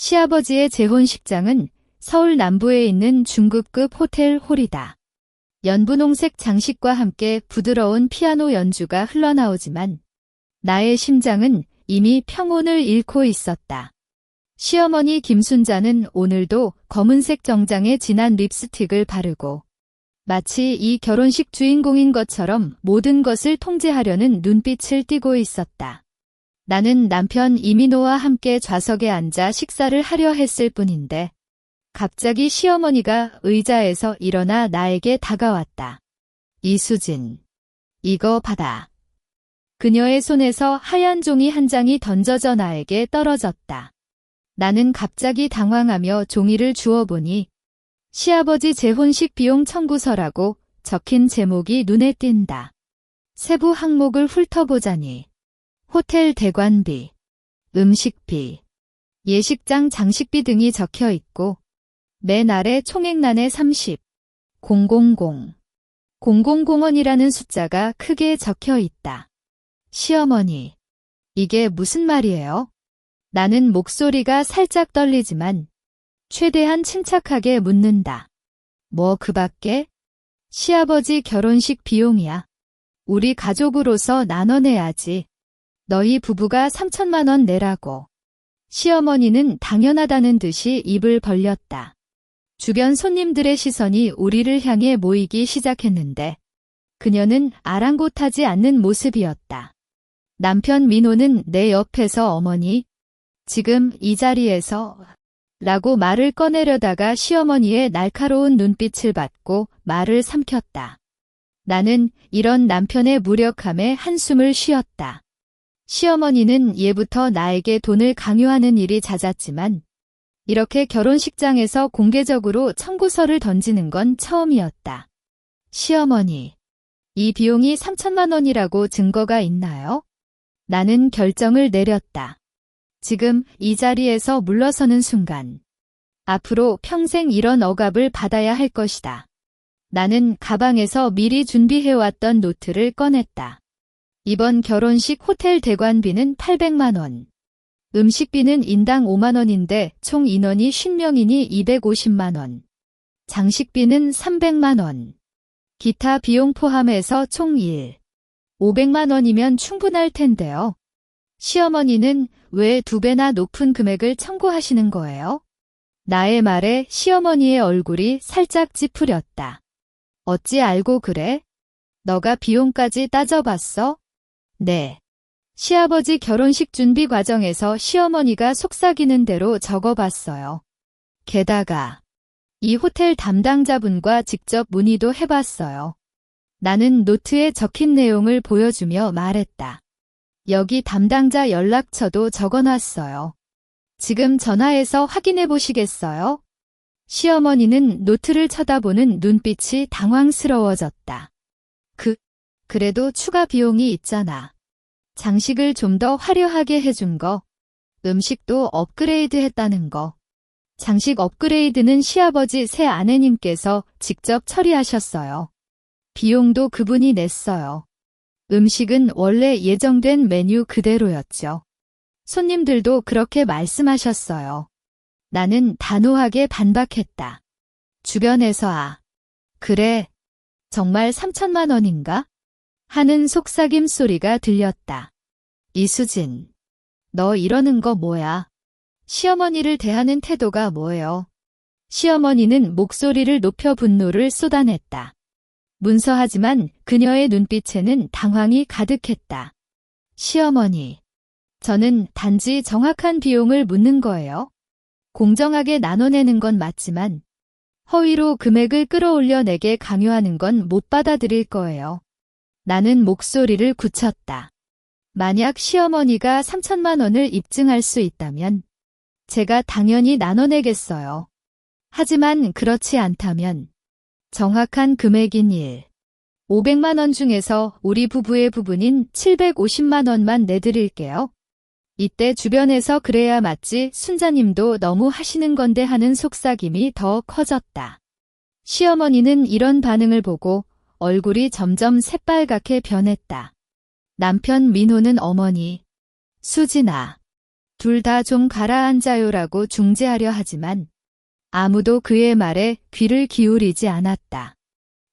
시아버지의 재혼식장은 서울 남부에 있는 중급급 호텔 홀이다. 연분홍색 장식과 함께 부드러운 피아노 연주가 흘러나오지만 나의 심장은 이미 평온을 잃고 있었다. 시어머니 김순자는 오늘도 검은색 정장에 진한 립스틱을 바르고 마치 이 결혼식 주인공인 것처럼 모든 것을 통제하려는 눈빛을 띠고 있었다. 나는 남편 이민호와 함께 좌석에 앉아 식사를 하려 했을 뿐인데 갑자기 시어머니가 의자에서 일어나 나에게 다가왔다. 이수진, 이거 받아. 그녀의 손에서 하얀 종이 한 장이 던져져 나에게 떨어졌다. 나는 갑자기 당황하며 종이를 주워보니 시아버지 재혼식 비용 청구서라고 적힌 제목이 눈에 띈다. 세부 항목을 훑어보자니 호텔 대관비, 음식비, 예식장 장식비 등이 적혀 있고 맨 아래 총액란에 30, 000, 000원이라는 숫자가 크게 적혀 있다. 시어머니, 이게 무슨 말이에요? 나는 목소리가 살짝 떨리지만 최대한 침착하게 묻는다. 뭐 그 밖에? 시아버지 결혼식 비용이야. 우리 가족으로서 나눠내야지. 너희 부부가 3천만 원 내라고. 시어머니는 당연하다는 듯이 입을 벌렸다. 주변 손님들의 시선이 우리를 향해 모이기 시작했는데 그녀는 아랑곳하지 않는 모습이었다. 남편 민호는 내 옆에서 어머니, 지금 이 자리에서 라고 말을 꺼내려다가 시어머니의 날카로운 눈빛을 받고 말을 삼켰다. 나는 이런 남편의 무력함에 한숨을 쉬었다. 시어머니는 예부터 나에게 돈을 강요하는 일이 잦았지만 이렇게 결혼식장에서 공개적으로 청구서를 던지는 건 처음이었다. 시어머니, 이 비용이 3천만 원이라고 증거가 있나요? 나는 결정을 내렸다. 지금 이 자리에서 물러서는 순간 앞으로 평생 이런 억압을 받아야 할 것이다. 나는 가방에서 미리 준비해왔던 노트를 꺼냈다. 이번 결혼식 호텔 대관비는 800만 원. 음식비는 인당 5만 원인데 총 인원이 50명이니 250만 원. 장식비는 300만 원. 기타 비용 포함해서 총 500만 원이면 충분할 텐데요. 시어머니는 왜 2배나 높은 금액을 청구하시는 거예요? 나의 말에 시어머니의 얼굴이 살짝 찌푸렸다. 어찌 알고 그래? 너가 비용까지 따져봤어? 네. 시아버지 결혼식 준비 과정에서 시어머니가 속삭이는 대로 적어봤어요. 게다가 이 호텔 담당자분과 직접 문의도 해봤어요. 나는 노트에 적힌 내용을 보여주며 말했다. 여기 담당자 연락처도 적어놨어요. 지금 전화해서 확인해 보시겠어요? 시어머니는 노트를 쳐다보는 눈빛이 당황스러워졌다. 그래도 추가 비용이 있잖아. 장식을 좀 더 화려하게 해준 거, 음식도 업그레이드 했다는 거. 장식 업그레이드는 시아버지 새 아내님께서 직접 처리하셨어요. 비용도 그분이 냈어요. 음식은 원래 예정된 메뉴 그대로였죠. 손님들도 그렇게 말씀하셨어요. 나는 단호하게 반박했다. 주변에서 그래, 정말 3천만 원인가? 하는 속삭임 소리가 들렸다. 이수진, 너 이러는 거 뭐야? 시어머니를 대하는 태도가 뭐예요? 시어머니는 목소리를 높여 분노를 쏟아냈다. 문서하지만 그녀의 눈빛에는 당황이 가득했다. 시어머니, 저는 단지 정확한 비용을 묻는 거예요. 공정하게 나눠내는 건 맞지만 허위로 금액을 끌어올려 내게 강요하는 건 못 받아들일 거예요. 나는 목소리를 굳혔다. 만약 시어머니가 3천만 원을 입증할 수 있다면 제가 당연히 나눠내겠어요. 하지만 그렇지 않다면 정확한 금액인 500만 원 중에서 우리 부부의 부분인 750만 원만 내드릴게요. 이때 주변에서 그래야 맞지 순자님도 너무 하시는 건데 하는 속삭임이 더 커졌다. 시어머니는 이런 반응을 보고 얼굴이 점점 새빨갛게 변했다. 남편 민호는 어머니, 수진아, 둘 다 좀 가라앉아요라고 중재하려 하지만 아무도 그의 말에 귀를 기울이지 않았다.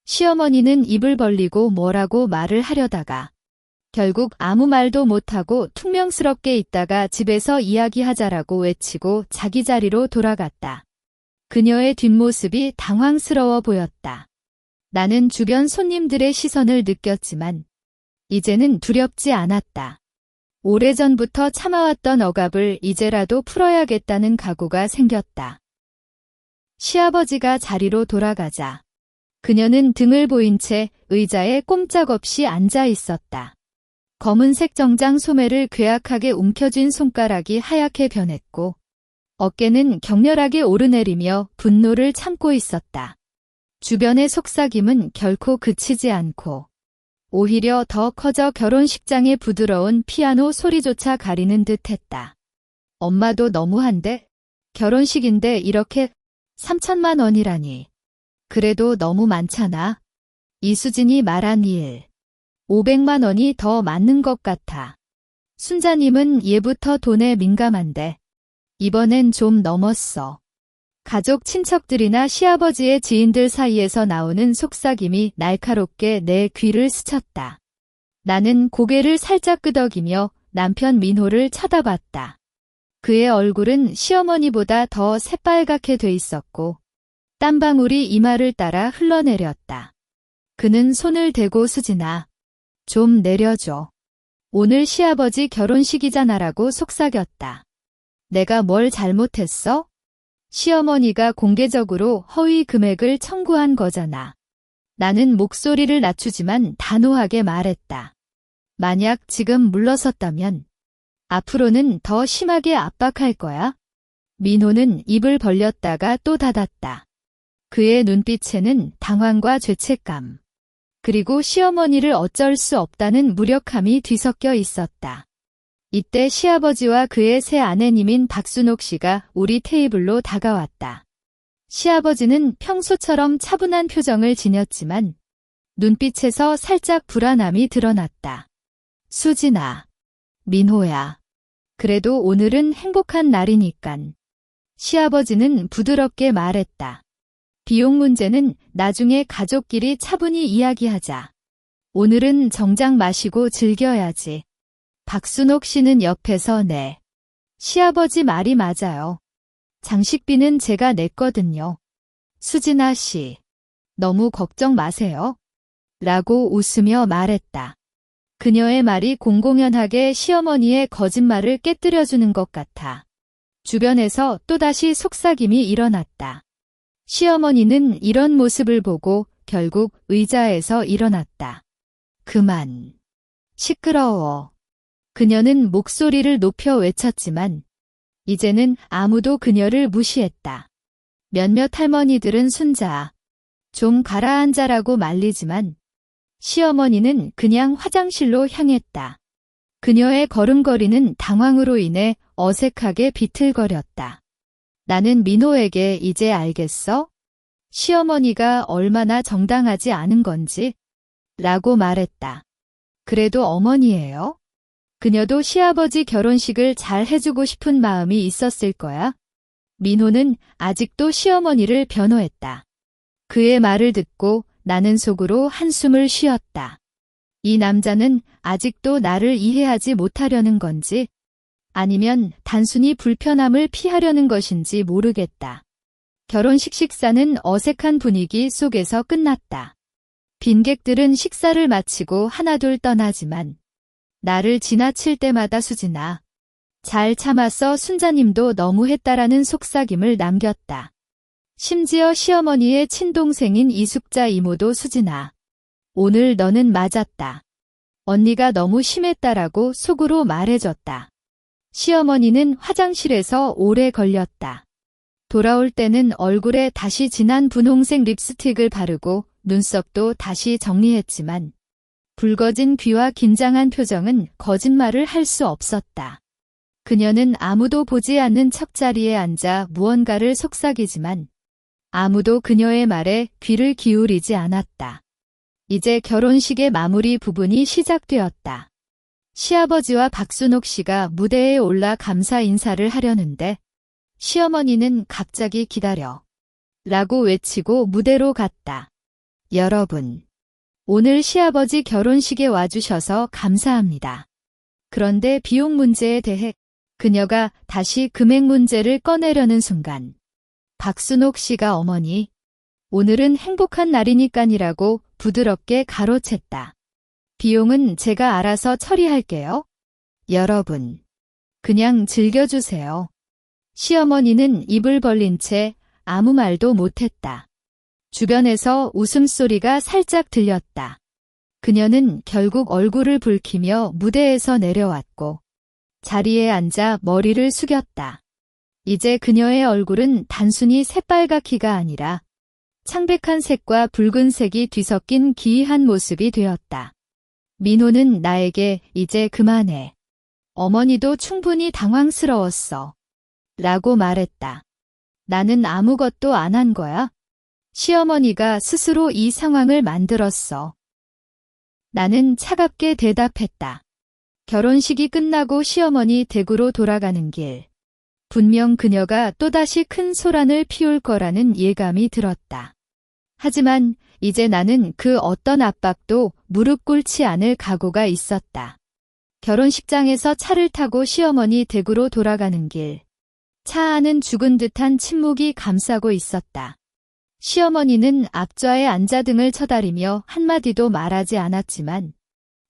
시어머니는 입을 벌리고 뭐라고 말을 하려다가 결국 아무 말도 못하고 퉁명스럽게 있다가 집에서 이야기하자라고 외치고 자기 자리로 돌아갔다. 그녀의 뒷모습이 당황스러워 보였다. 나는 주변 손님들의 시선을 느꼈지만 이제는 두렵지 않았다. 오래전부터 참아왔던 억압을 이제라도 풀어야겠다는 각오가 생겼다. 시아버지가 자리로 돌아가자 그녀는 등을 보인 채 의자에 꼼짝없이 앉아 있었다. 검은색 정장 소매를 괴악하게 움켜쥔 손가락이 하얗게 변했고 어깨는 격렬하게 오르내리며 분노를 참고 있었다. 주변의 속삭임은 결코 그치지 않고 오히려 더 커져 결혼식장의 부드러운 피아노 소리조차 가리는 듯했다. 엄마도 너무한데? 결혼식인데 이렇게 3천만 원이라니. 그래도 너무 많잖아. 이수진이 말한 일. 500만 원이 더 맞는 것 같아. 순자님은 예부터 돈에 민감한데 이번엔 좀 넘었어. 가족 친척들이나 시아버지의 지인들 사이에서 나오는 속삭임이 날카롭게 내 귀를 스쳤다. 나는 고개를 살짝 끄덕이며 남편 민호를 쳐다봤다. 그의 얼굴은 시어머니보다 더 새빨갛게 돼 있었고 땀방울이 이마를 따라 흘러내렸다. 그는 손을 대고 수진아, 좀 내려줘. 오늘 시아버지 결혼식이잖아라고 속삭였다. 내가 뭘 잘못했어? 시어머니가 공개적으로 허위 금액을 청구한 거잖아. 나는 목소리를 낮추지만 단호하게 말했다. 만약 지금 물러섰다면 앞으로는 더 심하게 압박할 거야. 민호는 입을 벌렸다가 또 닫았다. 그의 눈빛에는 당황과 죄책감, 그리고 시어머니를 어쩔 수 없다는 무력함이 뒤섞여 있었다. 이때 시아버지와 그의 새 아내님인 박순옥 씨가 우리 테이블로 다가왔다. 시아버지는 평소처럼 차분한 표정을 지녔지만 눈빛에서 살짝 불안함이 드러났다. 수진아, 민호야. 그래도 오늘은 행복한 날이니깐. 시아버지는 부드럽게 말했다. 비용 문제는 나중에 가족끼리 차분히 이야기하자. 오늘은 정장 마시고 즐겨야지. 박순옥 씨는 옆에서 네. 시아버지 말이 맞아요. 장식비는 제가 냈거든요. 수진아 씨, 너무 걱정 마세요. 라고 웃으며 말했다. 그녀의 말이 공공연하게 시어머니의 거짓말을 깨뜨려주는 것 같아. 주변에서 또다시 속삭임이 일어났다. 시어머니는 이런 모습을 보고 결국 의자에서 일어났다. 그만. 시끄러워. 그녀는 목소리를 높여 외쳤지만 이제는 아무도 그녀를 무시했다. 몇몇 할머니들은 순자, 좀 가라앉아라고 말리지만 시어머니는 그냥 화장실로 향했다. 그녀의 걸음걸이는 당황으로 인해 어색하게 비틀거렸다. 나는 민호에게 이제 알겠어? 시어머니가 얼마나 정당하지 않은 건지? 라고 말했다. 그래도 어머니예요? 그녀도 시아버지 결혼식을 잘 해주고 싶은 마음이 있었을 거야. 민호는 아직도 시어머니를 변호했다. 그의 말을 듣고 나는 속으로 한숨을 쉬었다. 이 남자는 아직도 나를 이해하지 못하려는 건지 아니면 단순히 불편함을 피하려는 것인지 모르겠다. 결혼식 식사는 어색한 분위기 속에서 끝났다. 빈객들은 식사를 마치고 하나둘 떠나지만 나를 지나칠 때마다 수진아, 잘 참았어 순자님도 너무했다라는 속삭임을 남겼다. 심지어 시어머니의 친동생인 이숙자 이모도 수진아, 오늘 너는 맞았다. 언니가 너무 심했다라고 속으로 말해줬다. 시어머니는 화장실에서 오래 걸렸다. 돌아올 때는 얼굴에 다시 진한 분홍색 립스틱을 바르고 눈썹도 다시 정리했지만 붉어진 귀와 긴장한 표정은 거짓말을 할 수 없었다. 그녀는 아무도 보지 않는 척자리에 앉아 무언가를 속삭이지만 아무도 그녀의 말에 귀를 기울이지 않았다. 이제 결혼식의 마무리 부분이 시작되었다. 시아버지와 박순옥 씨가 무대에 올라 감사 인사를 하려는데 시어머니는 갑자기 기다려 라고 외치고 무대로 갔다. 여러분, 오늘 시아버지 결혼식에 와주셔서 감사합니다. 그런데 비용 문제에 대해 그녀가 다시 금액 문제를 꺼내려는 순간 박순옥 씨가 어머니, 오늘은 행복한 날이니까니라고 부드럽게 가로챘다. 비용은 제가 알아서 처리할게요. 여러분, 그냥 즐겨주세요. 시어머니는 입을 벌린 채 아무 말도 못했다. 주변에서 웃음소리가 살짝 들렸다. 그녀는 결국 얼굴을 붉히며 무대에서 내려왔고 자리에 앉아 머리를 숙였다. 이제 그녀의 얼굴은 단순히 새빨갛기가 아니라 창백한 색과 붉은색이 뒤섞인 기이한 모습이 되었다. 민호는 나에게 이제 그만해. 어머니도 충분히 당황스러웠어. 라고 말했다. 나는 아무것도 안 한 거야. 시어머니가 스스로 이 상황을 만들었어. 나는 차갑게 대답했다. 결혼식이 끝나고 시어머니 댁으로 돌아가는 길. 분명 그녀가 또다시 큰 소란을 피울 거라는 예감이 들었다. 하지만 이제 나는 그 어떤 압박도 무릎 꿇지 않을 각오가 있었다. 결혼식장에서 차를 타고 시어머니 댁으로 돌아가는 길. 차 안은 죽은 듯한 침묵이 감싸고 있었다. 시어머니는 앞좌에 앉아 등을 쳐다리며 한마디도 말하지 않았지만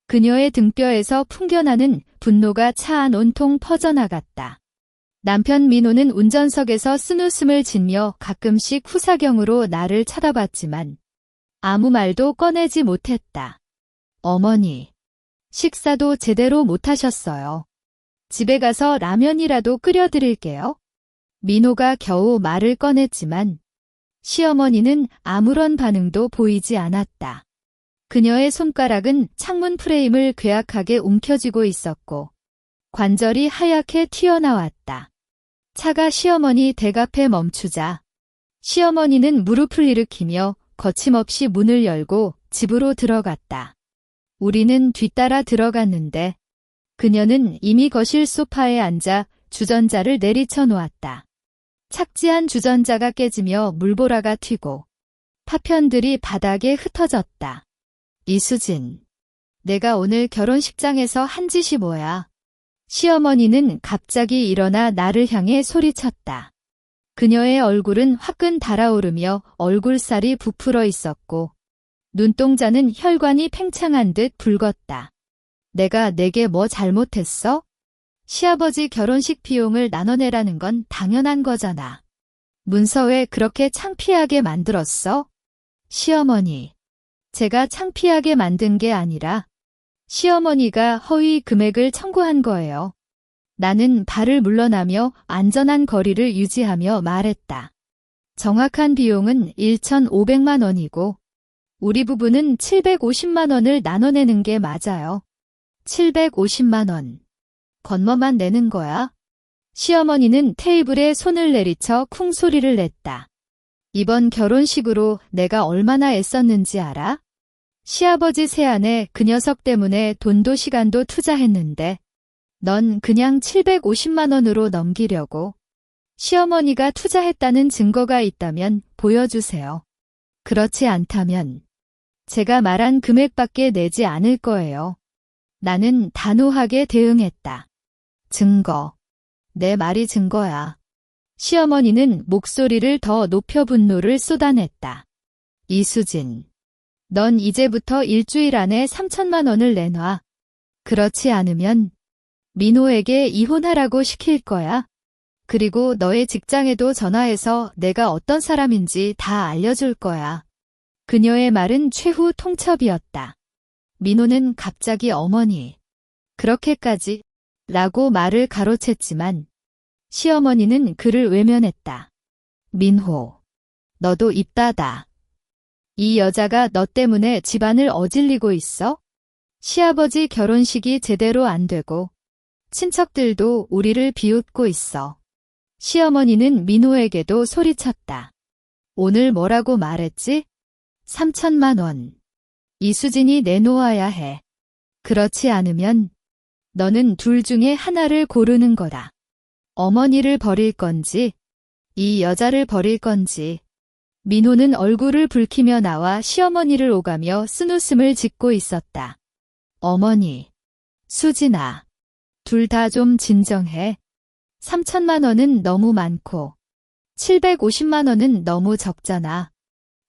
그녀의 등뼈에서 풍겨나는 분노가 차 안 온통 퍼져나갔다. 남편 민호는 운전석에서 쓴웃음을 짓며 가끔씩 후사경으로 나를 쳐다봤지만 아무 말도 꺼내지 못했다. 어머니, 식사도 제대로 못하셨어요. 집에 가서 라면이라도 끓여드릴게요. 민호가 겨우 말을 꺼냈지만 시어머니는 아무런 반응도 보이지 않았다. 그녀의 손가락은 창문 프레임을 괴악하게 움켜쥐고 있었고 관절이 하얗게 튀어나왔다. 차가 시어머니 댁 앞에 멈추자 시어머니는 무릎을 일으키며 거침없이 문을 열고 집으로 들어갔다. 우리는 뒤따라 들어갔는데 그녀는 이미 거실 소파에 앉아 주전자를 내리쳐 놓았다. 착지한 주전자가 깨지며 물보라가 튀고 파편들이 바닥에 흩어졌다. 이수진, 내가 오늘 결혼식장에서 한 짓이 뭐야? 시어머니는 갑자기 일어나 나를 향해 소리쳤다. 그녀의 얼굴은 화끈 달아오르며 얼굴살이 부풀어 있었고 눈동자는 혈관이 팽창한 듯 붉었다. 내가 내게 뭐 잘못했어? 시아버지 결혼식 비용을 나눠내라는 건 당연한 거잖아. 문서 왜 그렇게 창피하게 만들었어? 시어머니, 제가 창피하게 만든 게 아니라 시어머니가 허위 금액을 청구한 거예요. 나는 발을 물러나며 안전한 거리를 유지하며 말했다. 정확한 비용은 1,500만 원이고 우리 부부는 750만 원을 나눠내는 게 맞아요. 750만 원. 건머만 내는 거야? 시어머니는 테이블에 손을 내리쳐 쿵 소리를 냈다. 이번 결혼식으로 내가 얼마나 애썼는지 알아? 시아버지 세안에 그 녀석 때문에 돈도 시간도 투자했는데 넌 그냥 750만 원으로 넘기려고. 시어머니가 투자했다는 증거가 있다면 보여주세요. 그렇지 않다면 제가 말한 금액밖에 내지 않을 거예요. 나는 단호하게 대응했다. 증거. 내 말이 증거야. 시어머니는 목소리를 더 높여 분노를 쏟아냈다. 이수진, 넌 이제부터 일주일 안에 3천만 원을 내놔. 그렇지 않으면 민호에게 이혼하라고 시킬 거야. 그리고 너의 직장에도 전화해서 내가 어떤 사람인지 다 알려줄 거야. 그녀의 말은 최후 통첩이었다. 민호는 갑자기 어머니, 그렇게까지? 라고 말을 가로챘지만 시어머니는 그를 외면했다. 민호, 너도 입 닫아. 이 여자가 너 때문에 집안을 어질리고 있어? 시아버지 결혼식이 제대로 안 되고 친척들도 우리를 비웃고 있어. 시어머니는 민호에게도 소리쳤다. 오늘 뭐라고 말했지? 3천만 원. 이수진이 내놓아야 해. 그렇지 않으면 너는 둘 중에 하나를 고르는 거다. 어머니를 버릴 건지, 이 여자를 버릴 건지. 민호는 얼굴을 붉히며 나와 시어머니를 오가며 쓴웃음을 짓고 있었다. 어머니, 수진아, 둘 다 좀 진정해. 3천만 원은 너무 많고 750만 원은 너무 적잖아.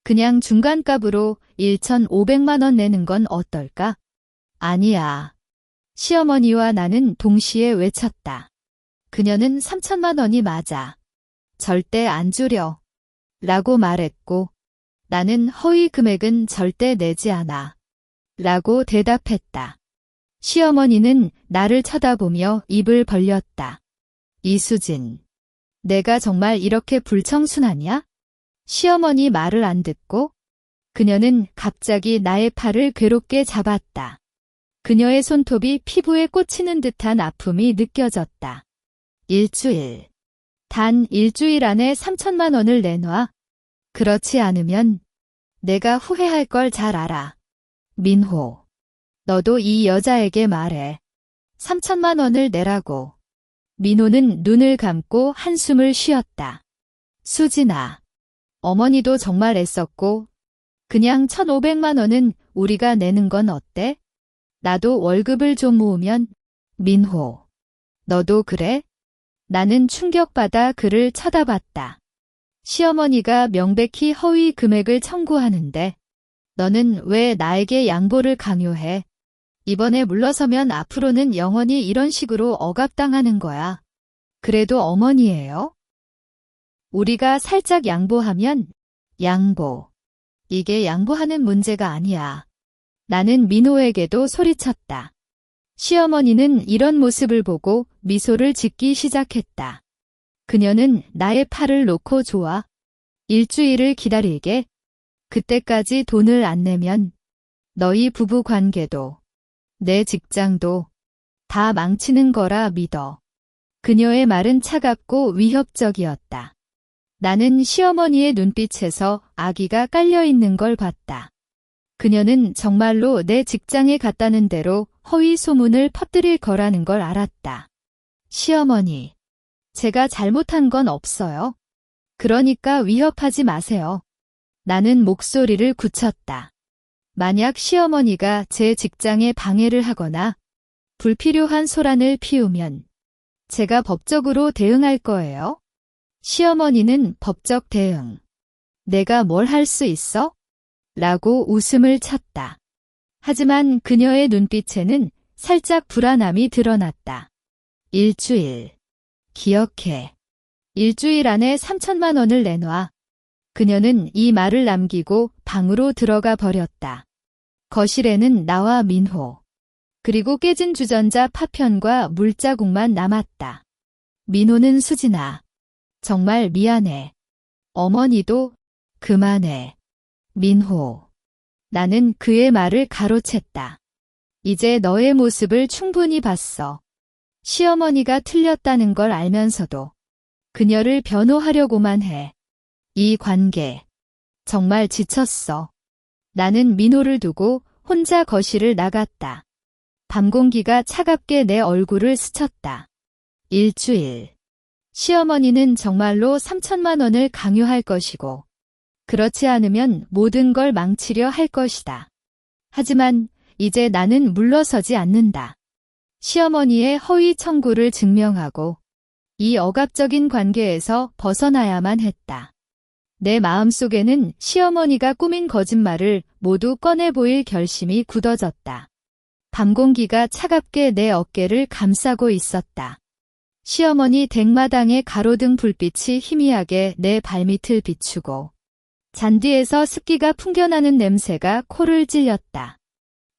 그냥 중간값으로 1,500만 원 내는 건 어떨까? 아니야. 시어머니와 나는 동시에 외쳤다. 그녀는 3천만 원이 맞아. 절대 안 주려. 라고 말했고 나는 허위 금액은 절대 내지 않아. 라고 대답했다. 시어머니는 나를 쳐다보며 입을 벌렸다. 이수진, 내가 정말 이렇게 불청순하냐? 시어머니 말을 안 듣고 그녀는 갑자기 나의 팔을 괴롭게 잡았다. 그녀의 손톱이 피부에 꽂히는 듯한 아픔이 느껴졌다. 일주일. 단 일주일 안에 3천만 원을 내놔. 그렇지 않으면 내가 후회할 걸 잘 알아. 민호, 너도 이 여자에게 말해. 3천만 원을 내라고. 민호는 눈을 감고 한숨을 쉬었다. 수진아, 어머니도 정말 애썼고 그냥 1,500만 원은 우리가 내는 건 어때? 나도 월급을 좀 모으면. 민호, 너도 그래? 나는 충격받아 그를 쳐다봤다. 시어머니가 명백히 허위 금액을 청구하는데 너는 왜 나에게 양보를 강요해? 이번에 물러서면 앞으로는 영원히 이런 식으로 억압당하는 거야. 그래도 어머니예요? 우리가 살짝 양보하면 양보. 이게 양보하는 문제가 아니야. 나는 민호에게도 소리쳤다. 시어머니는 이런 모습을 보고 미소를 짓기 시작했다. 그녀는 나의 팔을 놓고 좋아. 일주일을 기다리게. 그때까지 돈을 안 내면 너희 부부 관계도 내 직장도 다 망치는 거라 믿어. 그녀의 말은 차갑고 위협적이었다. 나는 시어머니의 눈빛에서 아기가 깔려있는 걸 봤다. 그녀는 정말로 내 직장에 갔다는 대로 허위 소문을 퍼뜨릴 거라는 걸 알았다. 시어머니, 제가 잘못한 건 없어요. 그러니까 위협하지 마세요. 나는 목소리를 굳혔다. 만약 시어머니가 제 직장에 방해를 하거나 불필요한 소란을 피우면 제가 법적으로 대응할 거예요. 시어머니는 법적 대응. 내가 뭘 할 수 있어? 라고 웃음을 쳤다. 하지만 그녀의 눈빛에는 살짝 불안함이 드러났다. 일주일. 기억해. 일주일 안에 3천만 원을 내놔. 그녀는 이 말을 남기고 방으로 들어가 버렸다. 거실에는 나와 민호, 그리고 깨진 주전자 파편과 물자국만 남았다. 민호는 수진아, 정말 미안해. 어머니도 그만해. 민호. 나는 그의 말을 가로챘다. 이제 너의 모습을 충분히 봤어. 시어머니가 틀렸다는 걸 알면서도 그녀를 변호하려고만 해. 이 관계. 정말 지쳤어. 나는 민호를 두고 혼자 거실을 나갔다. 밤 공기가 차갑게 내 얼굴을 스쳤다. 일주일. 시어머니는 정말로 3천만 원을 강요할 것이고 그렇지 않으면 모든 걸 망치려 할 것이다. 하지만 이제 나는 물러서지 않는다. 시어머니의 허위 청구를 증명하고 이 억압적인 관계에서 벗어나야만 했다. 내 마음속에는 시어머니가 꾸민 거짓말을 모두 꺼내 보일 결심이 굳어졌다. 밤 공기가 차갑게 내 어깨를 감싸고 있었다. 시어머니 댁마당의 가로등 불빛이 희미하게 내 발밑을 비추고 잔디에서 습기가 풍겨나는 냄새가 코를 찔렸다.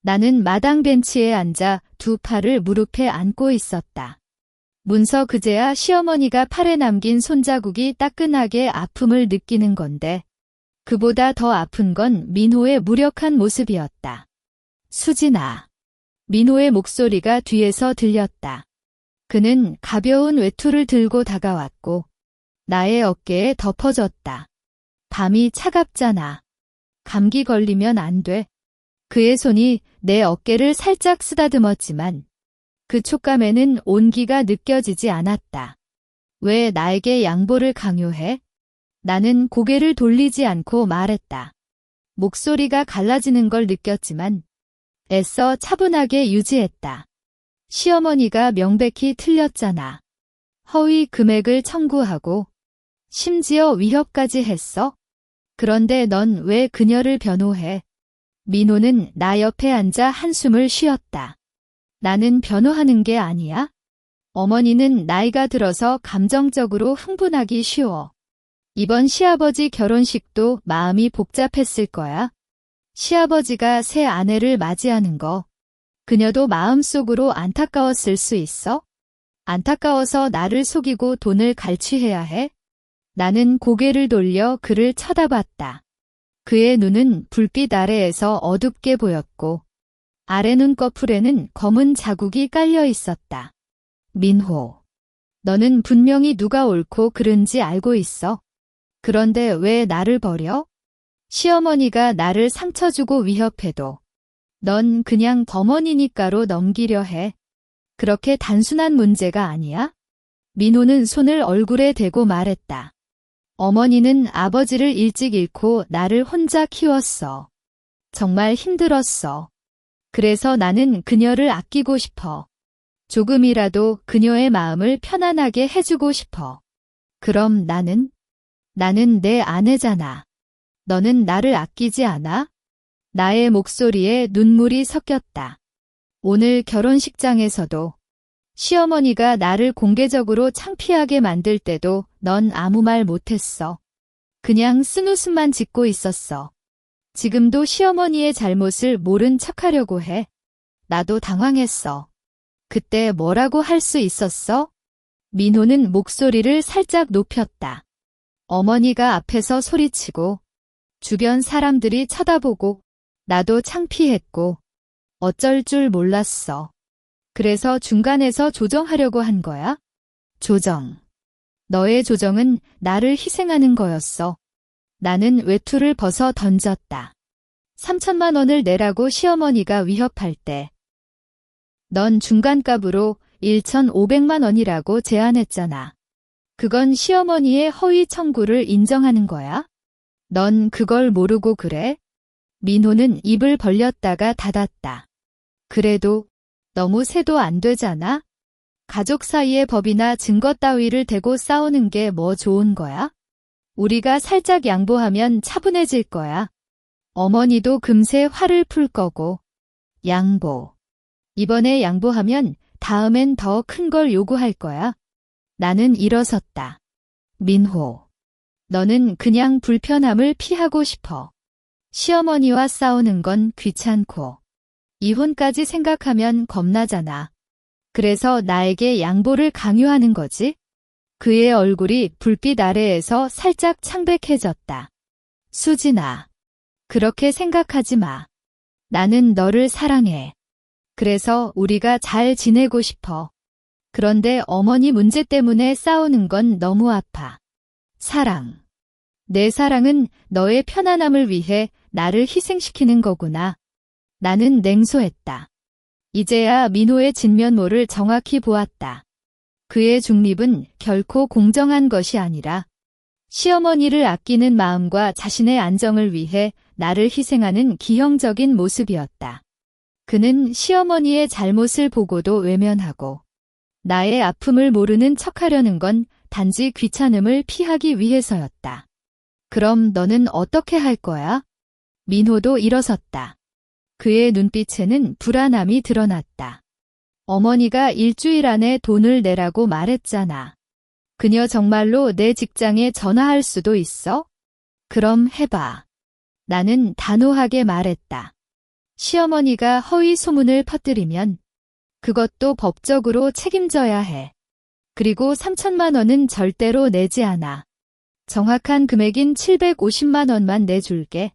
나는 마당 벤치에 앉아 두 팔을 무릎에 안고 있었다. 문서 그제야 시어머니가 팔에 남긴 손자국이 따끈하게 아픔을 느끼는 건데 그보다 더 아픈 건 민호의 무력한 모습이었다. 수진아. 민호의 목소리가 뒤에서 들렸다. 그는 가벼운 외투를 들고 다가왔고 나의 어깨에 덮어졌다. 밤이 차갑잖아. 감기 걸리면 안 돼. 그의 손이 내 어깨를 살짝 쓰다듬었지만 그 촉감에는 온기가 느껴지지 않았다. 왜 나에게 양보를 강요해? 나는 고개를 돌리지 않고 말했다. 목소리가 갈라지는 걸 느꼈지만 애써 차분하게 유지했다. 시어머니가 명백히 틀렸잖아. 허위 금액을 청구하고 심지어 위협까지 했어? 그런데 넌 왜 그녀를 변호해? 민호는 나 옆에 앉아 한숨을 쉬었다. 나는 변호하는 게 아니야? 어머니는 나이가 들어서 감정적으로 흥분하기 쉬워. 이번 시아버지 결혼식도 마음이 복잡했을 거야. 시아버지가 새 아내를 맞이하는 거. 그녀도 마음속으로 안타까웠을 수 있어? 안타까워서 나를 속이고 돈을 갈취해야 해? 나는 고개를 돌려 그를 쳐다봤다. 그의 눈은 불빛 아래에서 어둡게 보였고 아래 눈꺼풀에는 검은 자국이 깔려 있었다. 민호, 너는 분명히 누가 옳고 그른지 알고 있어. 그런데 왜 나를 버려? 시어머니가 나를 상처 주고 위협해도 넌 그냥 어머니니까로 넘기려 해. 그렇게 단순한 문제가 아니야? 민호는 손을 얼굴에 대고 말했다. 어머니는 아버지를 일찍 잃고 나를 혼자 키웠어. 정말 힘들었어. 그래서 나는 그녀를 아끼고 싶어. 조금이라도 그녀의 마음을 편안하게 해주고 싶어. 그럼 나는 내 아내잖아. 너는 나를 아끼지 않아? 나의 목소리에 눈물이 섞였다. 오늘 결혼식장에서도 시어머니가 나를 공개적으로 창피하게 만들 때도 넌 아무 말 못했어. 그냥 쓴웃음만 짓고 있었어. 지금도 시어머니의 잘못을 모른 척하려고 해. 나도 당황했어. 그때 뭐라고 할 수 있었어? 민호는 목소리를 살짝 높였다. 어머니가 앞에서 소리치고 주변 사람들이 쳐다보고 나도 창피했고 어쩔 줄 몰랐어. 그래서 중간에서 조정하려고 한 거야? 조정. 너의 조정은 나를 희생하는 거였어. 나는 외투를 벗어 던졌다. 3천만 원을 내라고 시어머니가 위협할 때 넌 중간값으로 1,500만 원이라고 제안했잖아. 그건 시어머니의 허위 청구를 인정하는 거야? 넌 그걸 모르고 그래? 민호는 입을 벌렸다가 닫았다. 그래도 너무 세도 안 되잖아? 가족 사이의 법이나 증거 따위를 대고 싸우는 게 뭐 좋은 거야? 우리가 살짝 양보하면 차분해질 거야. 어머니도 금세 화를 풀 거고. 양보. 이번에 양보하면 다음엔 더 큰 걸 요구할 거야. 나는 일어섰다. 민호. 너는 그냥 불편함을 피하고 싶어. 시어머니와 싸우는 건 귀찮고 이혼까지 생각하면 겁나잖아. 그래서 나에게 양보를 강요하는 거지? 그의 얼굴이 불빛 아래에서 살짝 창백해졌다. 수진아, 그렇게 생각하지 마. 나는 너를 사랑해. 그래서 우리가 잘 지내고 싶어. 그런데 어머니 문제 때문에 싸우는 건 너무 아파. 사랑. 내 사랑은 너의 편안함을 위해 나를 희생시키는 거구나. 나는 냉소했다. 이제야 민호의 진면모를 정확히 보았다. 그의 중립은 결코 공정한 것이 아니라 시어머니를 아끼는 마음과 자신의 안정을 위해 나를 희생하는 기형적인 모습이었다. 그는 시어머니의 잘못을 보고도 외면하고 나의 아픔을 모르는 척하려는 건 단지 귀찮음을 피하기 위해서였다. 그럼 너는 어떻게 할 거야? 민호도 일어섰다. 그의 눈빛에는 불안함이 드러났다. 어머니가 일주일 안에 돈을 내라고 말했잖아. 그녀 정말로 내 직장에 전화할 수도 있어? 그럼 해봐. 나는 단호하게 말했다. 시어머니가 허위 소문을 퍼뜨리면 그것도 법적으로 책임져야 해. 그리고 3천만 원은 절대로 내지 않아. 정확한 금액인 750만 원만 내줄게.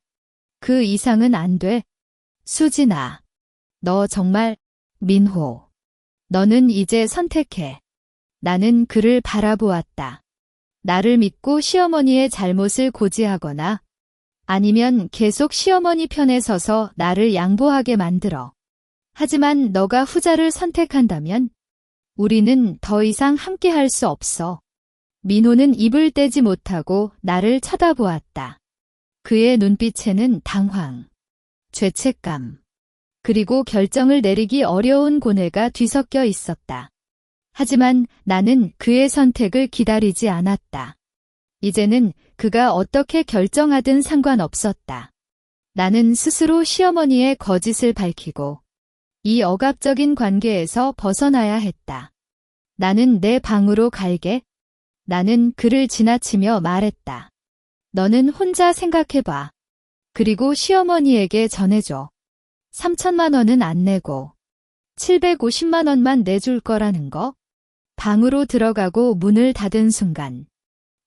그 이상은 안 돼. 수진아, 너 정말. 민호, 너는 이제 선택해. 나는 그를 바라보았다. 나를 믿고 시어머니의 잘못을 고지하거나 아니면 계속 시어머니 편에 서서 나를 양보하게 만들어. 하지만 너가 후자를 선택한다면 우리는 더 이상 함께할 수 없어. 민호는 입을 떼지 못하고 나를 쳐다보았다. 그의 눈빛에는 당황, 죄책감, 그리고 결정을 내리기 어려운 고뇌가 뒤섞여 있었다. 하지만 나는 그의 선택을 기다리지 않았다. 이제는 그가 어떻게 결정하든 상관없었다. 나는 스스로 시어머니의 거짓을 밝히고 이 억압적인 관계에서 벗어나야 했다. 나는 내 방으로 갈게. 나는 그를 지나치며 말했다. 너는 혼자 생각해봐. 그리고 시어머니에게 전해줘. 3천만 원은 안 내고 750만 원만 내줄 거라는 거. 방으로 들어가고 문을 닫은 순간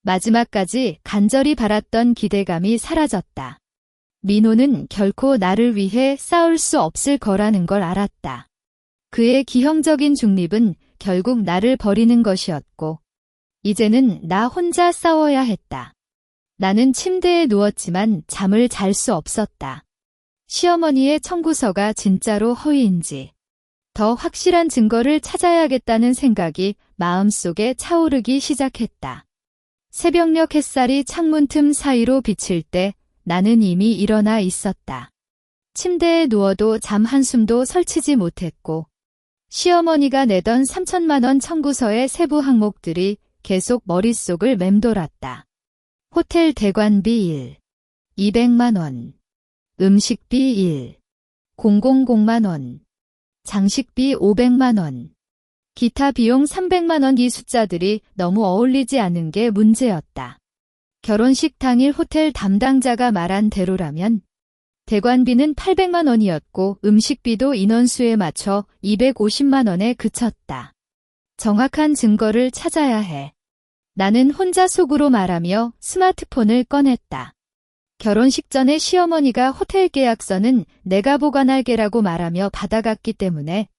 마지막까지 간절히 바랐던 기대감이 사라졌다. 민호는 결코 나를 위해 싸울 수 없을 거라는 걸 알았다. 그의 기형적인 중립은 결국 나를 버리는 것이었고 이제는 나 혼자 싸워야 했다. 나는 침대에 누웠지만 잠을 잘 수 없었다. 시어머니의 청구서가 진짜로 허위인지 더 확실한 증거를 찾아야겠다는 생각이 마음속에 차오르기 시작했다. 새벽녘 햇살이 창문 틈 사이로 비칠 때 나는 이미 일어나 있었다. 침대에 누워도 잠 한숨도 설치지 못했고 시어머니가 내던 3천만 원 청구서의 세부 항목들이 계속 머릿속을 맴돌았다. 호텔 대관비 1, 200만 원, 음식비 1, 000만 원, 장식비 500만 원, 기타 비용 300만 원. 이 숫자들이 너무 어울리지 않는 게 문제였다. 결혼식 당일 호텔 담당자가 말한 대로라면 대관비는 800만 원이었고 음식비도 인원수에 맞춰 250만 원에 그쳤다. 정확한 증거를 찾아야 해. 나는 혼자 속으로 말하며 스마트폰을 꺼냈다. 결혼식 전에 시어머니가 호텔 계약서는 내가 보관할게라고 말하며 받아갔기 때문에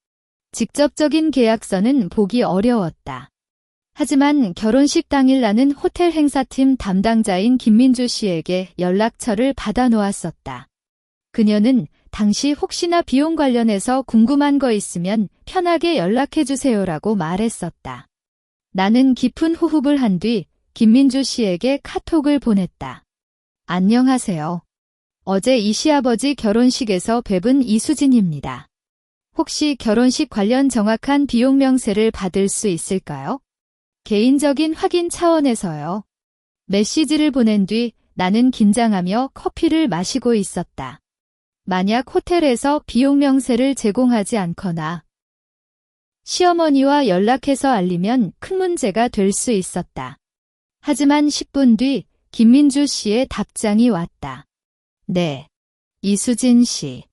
직접적인 계약서는 보기 어려웠다. 하지만 결혼식 당일 나는 호텔 행사팀 담당자인 김민주 씨에게 연락처를 받아놓았었다. 그녀는 당시 혹시나 비용 관련해서 궁금한 거 있으면 편하게 연락해주세요라고 말했었다. 나는 깊은 호흡을 한 뒤 김민주 씨에게 카톡을 보냈다. 안녕하세요. 어제 이 시아버지 결혼식에서 뵙은 이수진입니다. 혹시 결혼식 관련 정확한 비용 명세를 받을 수 있을까요? 개인적인 확인 차원에서요. 메시지를 보낸 뒤 나는 긴장하며 커피를 마시고 있었다. 만약 호텔에서 비용 명세를 제공하지 않거나 시어머니와 연락해서 알리면 큰 문제가 될 수 있었다. 하지만 10분 뒤 김민주 씨의 답장이 왔다. 네, 이수진 씨.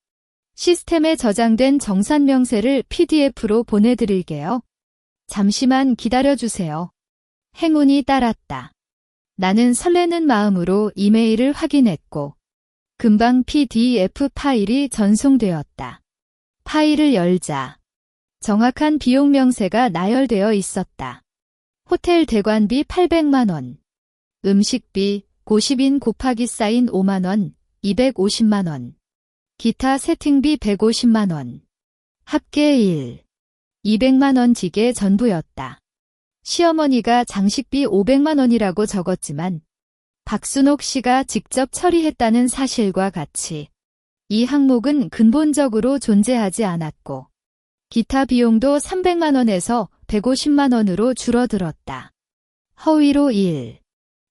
시스템에 저장된 정산 명세를 PDF로 보내드릴게요. 잠시만 기다려주세요. 행운이 따랐다. 나는 설레는 마음으로 이메일을 확인했고 금방 PDF 파일이 전송되었다. 파일을 열자 정확한 비용 명세가 나열되어 있었다. 호텔 대관비 800만 원, 음식비 50인 곱하기 사인 5만 원, 250만 원, 기타 세팅비 150만 원, 합계 1, 200만 원 지게 전부였다. 시어머니가 장식비 500만 원이라고 적었지만 박순옥 씨가 직접 처리했다는 사실과 같이 이 항목은 근본적으로 존재하지 않았고 기타 비용도 300만 원에서 150만 원으로 줄어들었다. 허위로 1,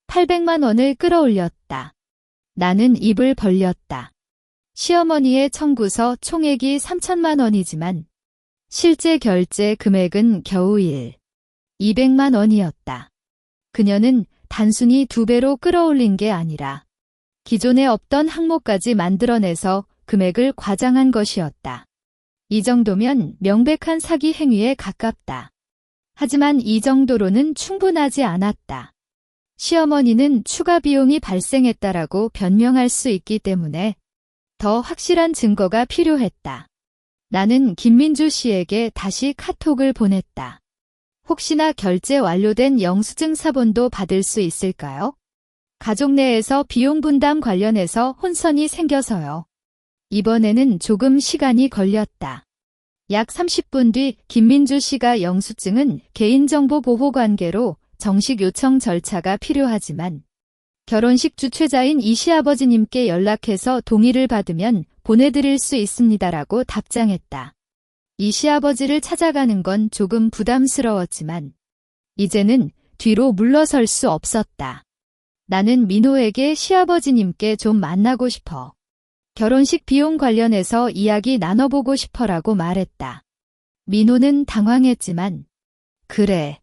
800만 원을 끌어올렸다. 나는 입을 벌렸다. 시어머니의 청구서 총액이 3천만 원이지만 실제 결제 금액은 겨우 1, 200만 원이었다. 그녀는 단순히 2배로 끌어올린 게 아니라 기존에 없던 항목까지 만들어내서 금액을 과장한 것이었다. 이 정도면 명백한 사기 행위에 가깝다. 하지만 이 정도로는 충분하지 않았다. 시어머니는 추가 비용이 발생했다라고 변명할 수 있기 때문에 더 확실한 증거가 필요했다. 나는 김민주 씨에게 다시 카톡을 보냈다. 혹시나 결제 완료된 영수증 사본도 받을 수 있을까요? 가족 내에서 비용 분담 관련해서 혼선이 생겨서요. 이번에는 조금 시간이 걸렸다. 약 30분 뒤 김민주 씨가 영수증은 개인정보 보호 관계로 정식 요청 절차가 필요하지만 결혼식 주최자인 이 시아버지님께 연락해서 동의를 받으면 보내드릴 수 있습니다라고 답장했다. 이 시아버지를 찾아가는 건 조금 부담스러웠지만 이제는 뒤로 물러설 수 없었다. 나는 민호에게 시아버지님께 좀 만나고 싶어. 결혼식 비용 관련해서 이야기 나눠보고 싶어라고 말했다. 민호는 당황했지만 그래,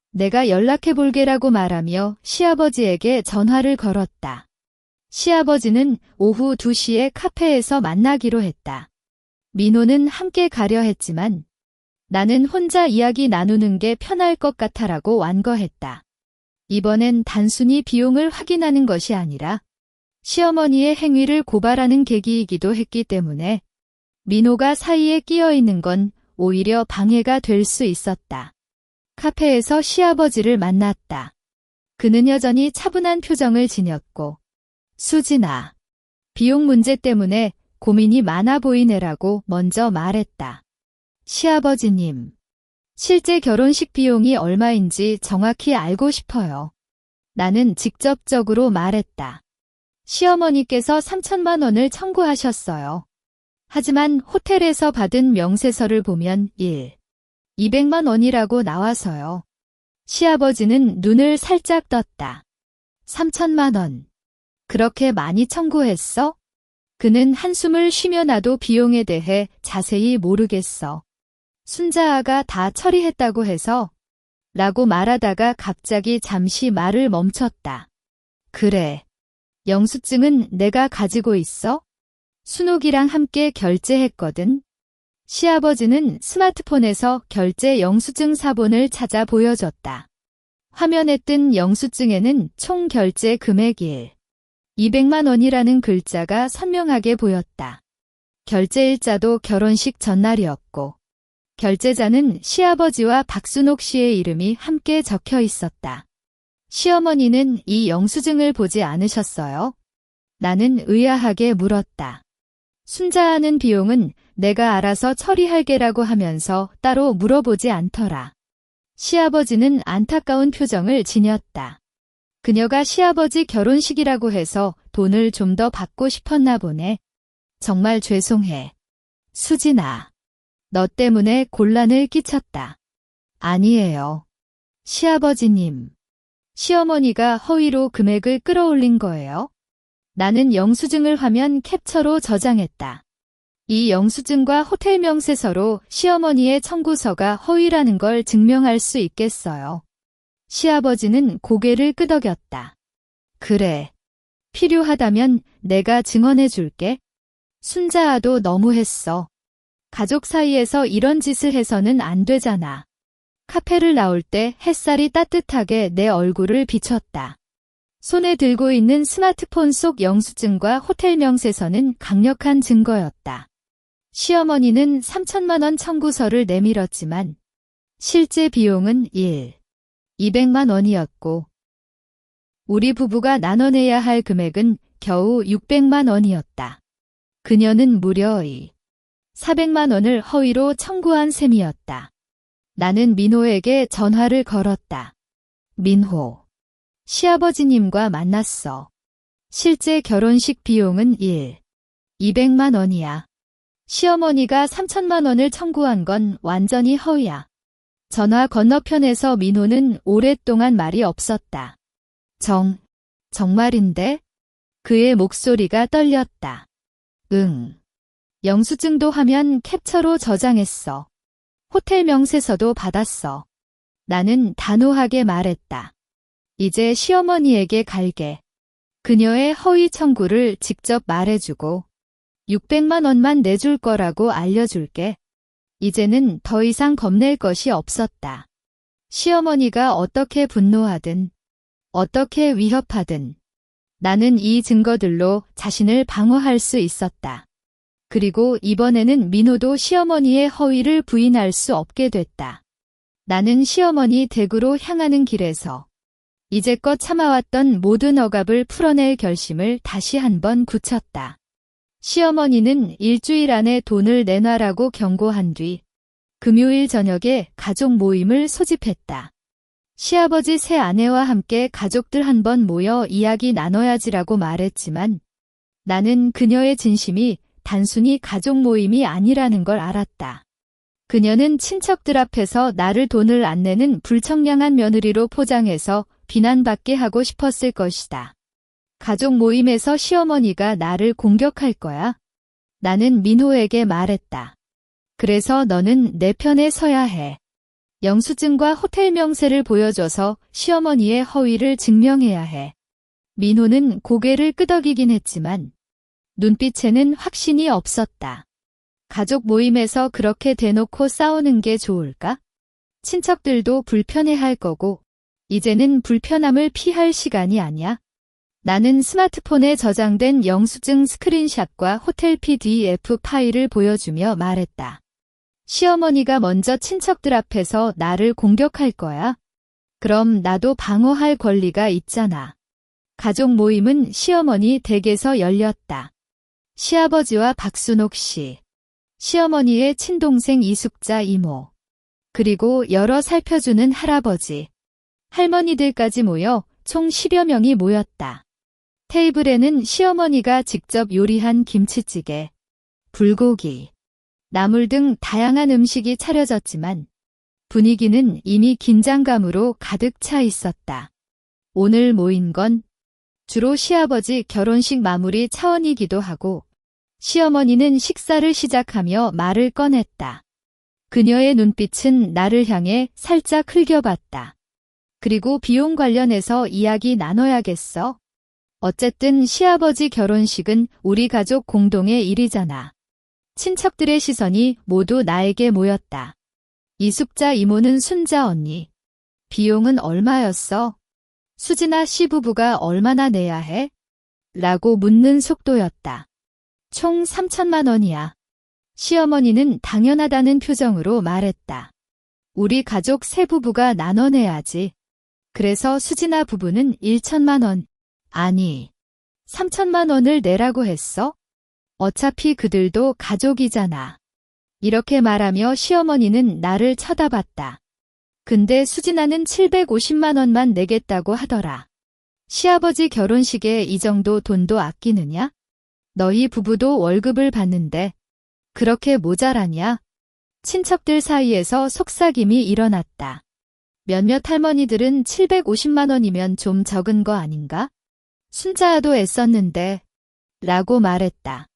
내가 연락해볼게라고 말하며 시아버지에게 전화를 걸었다. 시아버지는 오후 2시에 카페에서 만나기로 했다. 민호는 함께 가려 했지만 나는 혼자 이야기 나누는 게 편할 것 같아라고 완거했다. 이번엔 단순히 비용을 확인하는 것이 아니라 시어머니의 행위를 고발하는 계기이기도 했기 때문에 민호가 사이에 끼어 있는 건 오히려 방해가 될 수 있었다. 카페에서 시아버지를 만났다. 그는 여전히 차분한 표정을 지녔고 수진아, 비용 문제 때문에 고민이 많아 보이네라고 먼저 말했다. 시아버지님, 실제 결혼식 비용이 얼마인지 정확히 알고 싶어요. 나는 직접적으로 말했다. 시어머니께서 3천만 원을 청구하셨어요. 하지만 호텔에서 받은 명세서를 보면 200만 원이라고 나와서요. 시아버지는 눈을 살짝 떴다. 3천만 원. 그렇게 많이 청구했어? 그는 한숨을 쉬며 나도 비용에 대해 자세히 모르겠어. 순자아가 다 처리했다고 해서 라고 말하다가 갑자기 잠시 말을 멈췄다. 그래. 영수증은 내가 가지고 있어? 순옥이랑 함께 결제했거든. 시아버지는 스마트폰에서 결제 영수증 사본을 찾아 보여줬다. 화면에 뜬 영수증에는 총 결제 금액 200만 원이라는 글자가 선명하게 보였다. 결제일자도 결혼식 전날이었고 결제자는 시아버지와 박순옥 씨의 이름이 함께 적혀 있었다. 시어머니는 이 영수증을 보지 않으셨어요? 나는 의아하게 물었다. 순자하는 비용은 내가 알아서 처리할게라고 하면서 따로 물어보지 않더라. 시아버지는 안타까운 표정을 지녔다. 그녀가 시아버지 결혼식이라고 해서 돈을 좀 더 받고 싶었나 보네. 정말 죄송해. 수진아, 너 때문에 곤란을 끼쳤다. 아니에요. 시아버지님, 시어머니가 허위로 금액을 끌어올린 거예요? 나는 영수증을 화면 캡처로 저장했다. 이 영수증과 호텔 명세서로 시어머니의 청구서가 허위라는 걸 증명할 수 있겠어요. 시아버지는 고개를 끄덕였다. 그래. 필요하다면 내가 증언해 줄게. 순자아도 너무했어. 가족 사이에서 이런 짓을 해서는 안 되잖아. 카페를 나올 때 햇살이 따뜻하게 내 얼굴을 비췄다. 손에 들고 있는 스마트폰 속 영수증과 호텔 명세서는 강력한 증거였다. 시어머니는 3천만 원 청구서를 내밀었지만 실제 비용은 200만 원이었고 우리 부부가 나눠내야 할 금액은 겨우 600만 원이었다. 그녀는 무려 400만 원을 허위로 청구한 셈이었다. 나는 민호에게 전화를 걸었다. 민호, 시아버지님과 만났어. 실제 결혼식 비용은 200만 원이야. 시어머니가 3천만 원을 청구한 건 완전히 허위야. 전화 건너편에서 민호는 오랫동안 말이 없었다. 정말인데? 그의 목소리가 떨렸다. 응. 영수증도 화면 캡처로 저장했어. 호텔 명세서도 받았어. 나는 단호하게 말했다. 이제 시어머니에게 갈게. 그녀의 허위 청구를 직접 말해주고 600만 원만 내줄 거라고 알려줄게. 이제는 더 이상 겁낼 것이 없었다. 시어머니가 어떻게 분노하든 어떻게 위협하든 나는 이 증거들로 자신을 방어할 수 있었다. 그리고 이번에는 민호도 시어머니의 허위를 부인할 수 없게 됐다. 나는 시어머니 댁으로 향하는 길에서 이제껏 참아왔던 모든 억압을 풀어낼 결심을 다시 한번 굳혔다. 시어머니는 일주일 안에 돈을 내놔라고 경고한 뒤 금요일 저녁에 가족 모임을 소집했다. 시아버지 새 아내와 함께 가족들 한번 모여 이야기 나눠야지라고 말했지만 나는 그녀의 진심이 단순히 가족 모임이 아니라는 걸 알았다. 그녀는 친척들 앞에서 나를 돈을 안 내는 불청량한 며느리로 포장해서 비난받게 하고 싶었을 것이다. 가족 모임에서 시어머니가 나를 공격할 거야. 나는 민호에게 말했다. 그래서 너는 내 편에 서야 해. 영수증과 호텔 명세를 보여줘서 시어머니의 허위를 증명해야 해. 민호는 고개를 끄덕이긴 했지만 눈빛에는 확신이 없었다. 가족 모임에서 그렇게 대놓고 싸우는 게 좋을까? 친척들도 불편해할 거고 이제는 불편함을 피할 시간이 아니야. 나는 스마트폰에 저장된 영수증 스크린샷과 호텔 PDF 파일을 보여주며 말했다. 시어머니가 먼저 친척들 앞에서 나를 공격할 거야. 그럼 나도 방어할 권리가 있잖아. 가족 모임은 시어머니 댁에서 열렸다. 시아버지와 박순옥 씨, 시어머니의 친동생 이숙자 이모, 그리고 여러 살펴주는 할아버지, 할머니들까지 모여 총 10여 명이 모였다. 테이블에는 시어머니가 직접 요리한 김치찌개, 불고기, 나물 등 다양한 음식이 차려졌지만 분위기는 이미 긴장감으로 가득 차 있었다. 오늘 모인 건 주로 시아버지 결혼식 마무리 차원이기도 하고 시어머니는 식사를 시작하며 말을 꺼냈다. 그녀의 눈빛은 나를 향해 살짝 흘겨봤다. 그리고 비용 관련해서 이야기 나눠야겠어. 어쨌든 시아버지 결혼식은 우리 가족 공동의 일이잖아. 친척들의 시선이 모두 나에게 모였다. 이숙자 이모는 순자 언니. 비용은 얼마였어? 수진아 씨 부부가 얼마나 내야 해? 라고 묻는 속도였다. 총 3천만 원이야. 시어머니는 당연하다는 표정으로 말했다. 우리 가족 세 부부가 나눠내야지. 그래서 수진아 부부는 1천만 원. 아니, 3천만 원을 내라고 했어? 어차피 그들도 가족이잖아. 이렇게 말하며 시어머니는 나를 쳐다봤다. 근데 수진아는 750만 원만 내겠다고 하더라. 시아버지 결혼식에 이 정도 돈도 아끼느냐? 너희 부부도 월급을 받는데 그렇게 모자라냐? 친척들 사이에서 속삭임이 일어났다. 몇몇 할머니들은 750만 원이면 좀 적은 거 아닌가? 순자아도 애썼는데 라고 말했다.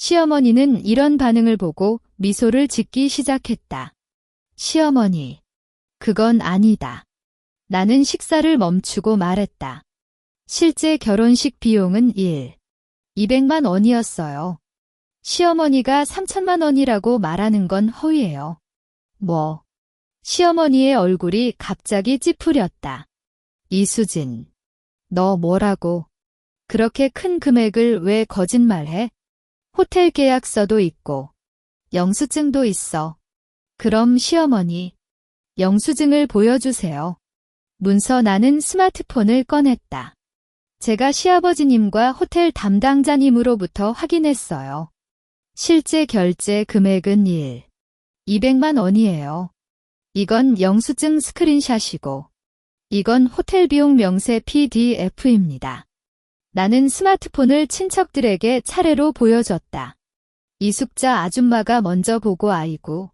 시어머니는 이런 반응을 보고 미소를 짓기 시작했다. 시어머니, 그건 아니다. 나는 식사를 멈추고 말했다. 실제 결혼식 비용은 200만 원이었어요. 시어머니가 3천만 원이라고 말하는 건 허위예요. 뭐? 시어머니의 얼굴이 갑자기 찌푸렸다. 이수진, 너 뭐라고? 그렇게 큰 금액을 왜 거짓말해? 호텔 계약서도 있고 영수증도 있어. 그럼 시어머니, 영수증을 보여주세요. 문서 나는 스마트폰을 꺼냈다. 제가 시아버지님과 호텔 담당자님으로부터 확인했어요. 실제 결제 금액은 200만 원이에요. 이건 영수증 스크린샷이고 이건 호텔 비용 명세 PDF입니다. 나는 스마트폰을 친척들에게 차례로 보여줬다. 이숙자 아줌마가 먼저 보고 아이고,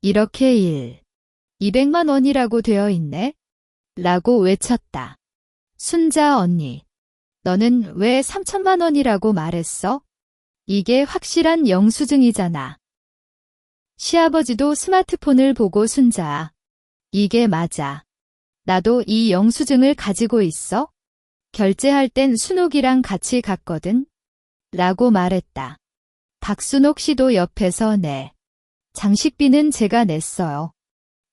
이렇게 200만 원이라고 되어 있네? 라고 외쳤다. 순자 언니, 너는 왜 3천만 원이라고 말했어? 이게 확실한 영수증이잖아. 시아버지도 스마트폰을 보고 순자, 이게 맞아. 나도 이 영수증을 가지고 있어? 결제할 땐 순옥이랑 같이 갔거든? 라고 말했다. 박순옥 씨도 옆에서 네. 장식비는 제가 냈어요.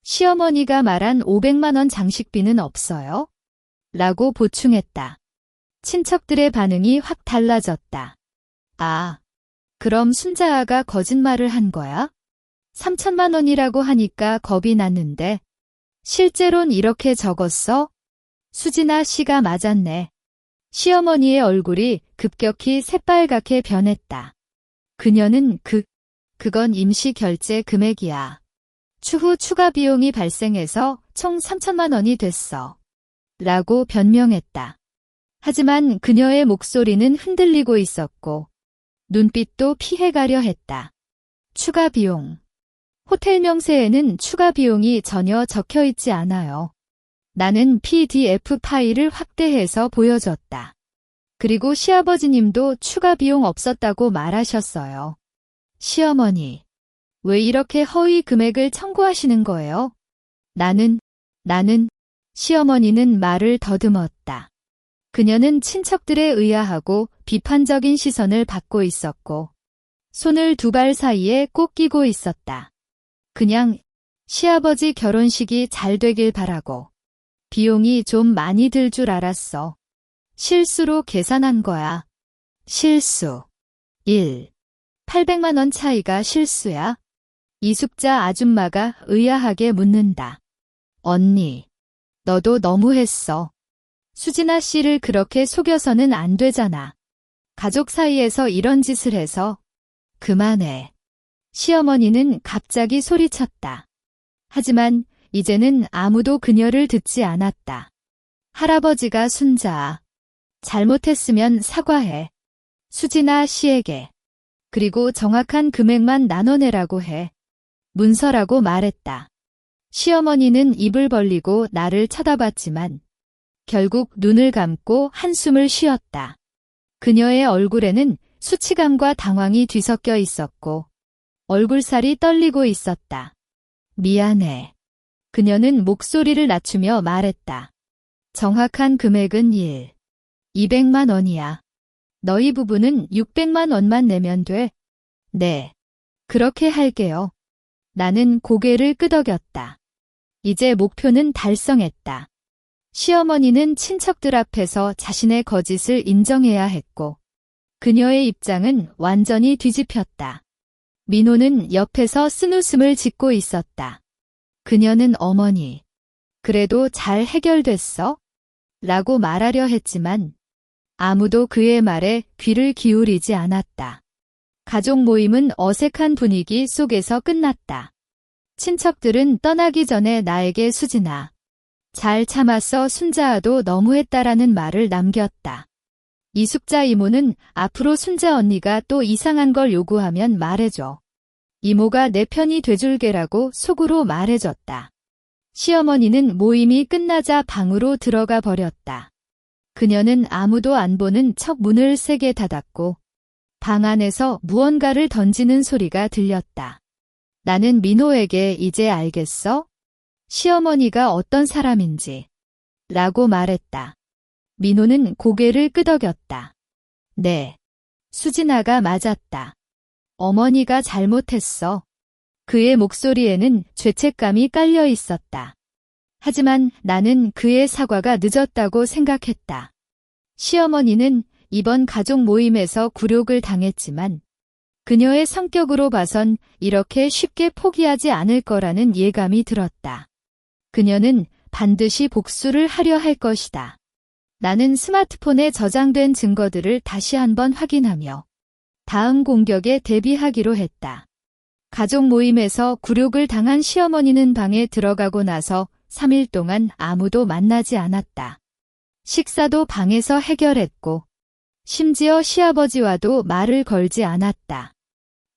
시어머니가 말한 500만 원 장식비는 없어요? 라고 보충했다. 친척들의 반응이 확 달라졌다. 아, 그럼 순자아가 거짓말을 한 거야? 3천만 원이라고 하니까 겁이 났는데 실제론 이렇게 적었어? 수진아 씨가 맞았네. 시어머니의 얼굴이 급격히 새빨갛게 변했다. 그녀는 그건 임시 결제 금액이야. 추후 추가 비용이 발생해서 총 3천만 원이 됐어. 라고 변명했다. 하지만 그녀의 목소리는 흔들리고 있었고 눈빛도 피해가려 했다. 추가 비용. 호텔 명세에는 추가 비용이 전혀 적혀 있지 않아요. 나는 PDF 파일을 확대해서 보여줬다. 그리고 시아버지님도 추가 비용 없었다고 말하셨어요. 시어머니, 왜 이렇게 허위 금액을 청구하시는 거예요? 나는, 시어머니는 말을 더듬었다. 그녀는 친척들에 의아하고 비판적인 시선을 받고 있었고, 손을 두 발 사이에 꼭 끼고 있었다. 그냥 시아버지 결혼식이 잘 되길 바라고, 비용이 좀 많이 들 줄 알았어. 실수로 계산한 거야. 실수. 1. 800만 원 차이가 실수야? 이숙자 아줌마가 의아하게 묻는다. 언니, 너도 너무했어. 수진아 씨를 그렇게 속여서는 안 되잖아. 가족 사이에서 이런 짓을 해서. 그만해. 시어머니는 갑자기 소리쳤다. 하지만 이제는 아무도 그녀를 듣지 않았다. 할아버지가 순자. 잘못했으면 사과해. 수진아 씨에게. 그리고 정확한 금액만 나눠내라고 해. 문서라고 말했다. 시어머니는 입을 벌리고 나를 쳐다봤지만 결국 눈을 감고 한숨을 쉬었다. 그녀의 얼굴에는 수치감과 당황이 뒤섞여 있었고 얼굴살이 떨리고 있었다. 미안해. 그녀는 목소리를 낮추며 말했다. 정확한 금액은 200만 원이야. 너희 부부는 600만 원만 내면 돼. 네. 그렇게 할게요. 나는 고개를 끄덕였다. 이제 목표는 달성했다. 시어머니는 친척들 앞에서 자신의 거짓을 인정해야 했고 그녀의 입장은 완전히 뒤집혔다. 민호는 옆에서 쓴웃음을 짓고 있었다. 그녀는 어머니, 그래도 잘 해결됐어? 라고 말하려 했지만 아무도 그의 말에 귀를 기울이지 않았다. 가족 모임은 어색한 분위기 속에서 끝났다. 친척들은 떠나기 전에 나에게 수진아, 잘 참았어 순자아도 너무했다라는 말을 남겼다. 이숙자 이모는 앞으로 순자 언니가 또 이상한 걸 요구하면 말해줘. 이모가 내 편이 돼줄게라고 속으로 말해줬다. 시어머니는 모임이 끝나자 방으로 들어가 버렸다. 그녀는 아무도 안 보는 척 문을 세게 닫았고 방 안에서 무언가를 던지는 소리가 들렸다. 나는 민호에게 이제 알겠어? 시어머니가 어떤 사람인지 라고 말했다. 민호는 고개를 끄덕였다. 네. 수진아가 맞았다. 어머니가 잘못했어. 그의 목소리에는 죄책감이 깔려 있었다. 하지만 나는 그의 사과가 늦었다고 생각했다. 시어머니는 이번 가족 모임에서 굴욕을 당했지만 그녀의 성격으로 봐선 이렇게 쉽게 포기하지 않을 거라는 예감이 들었다. 그녀는 반드시 복수를 하려 할 것이다. 나는 스마트폰에 저장된 증거들을 다시 한번 확인하며 다음 공격에 대비하기로 했다. 가족 모임에서 굴욕을 당한 시어머니는 방에 들어가고 나서 3일 동안 아무도 만나지 않았다. 식사도 방에서 해결했고 심지어 시아버지와도 말을 걸지 않았다.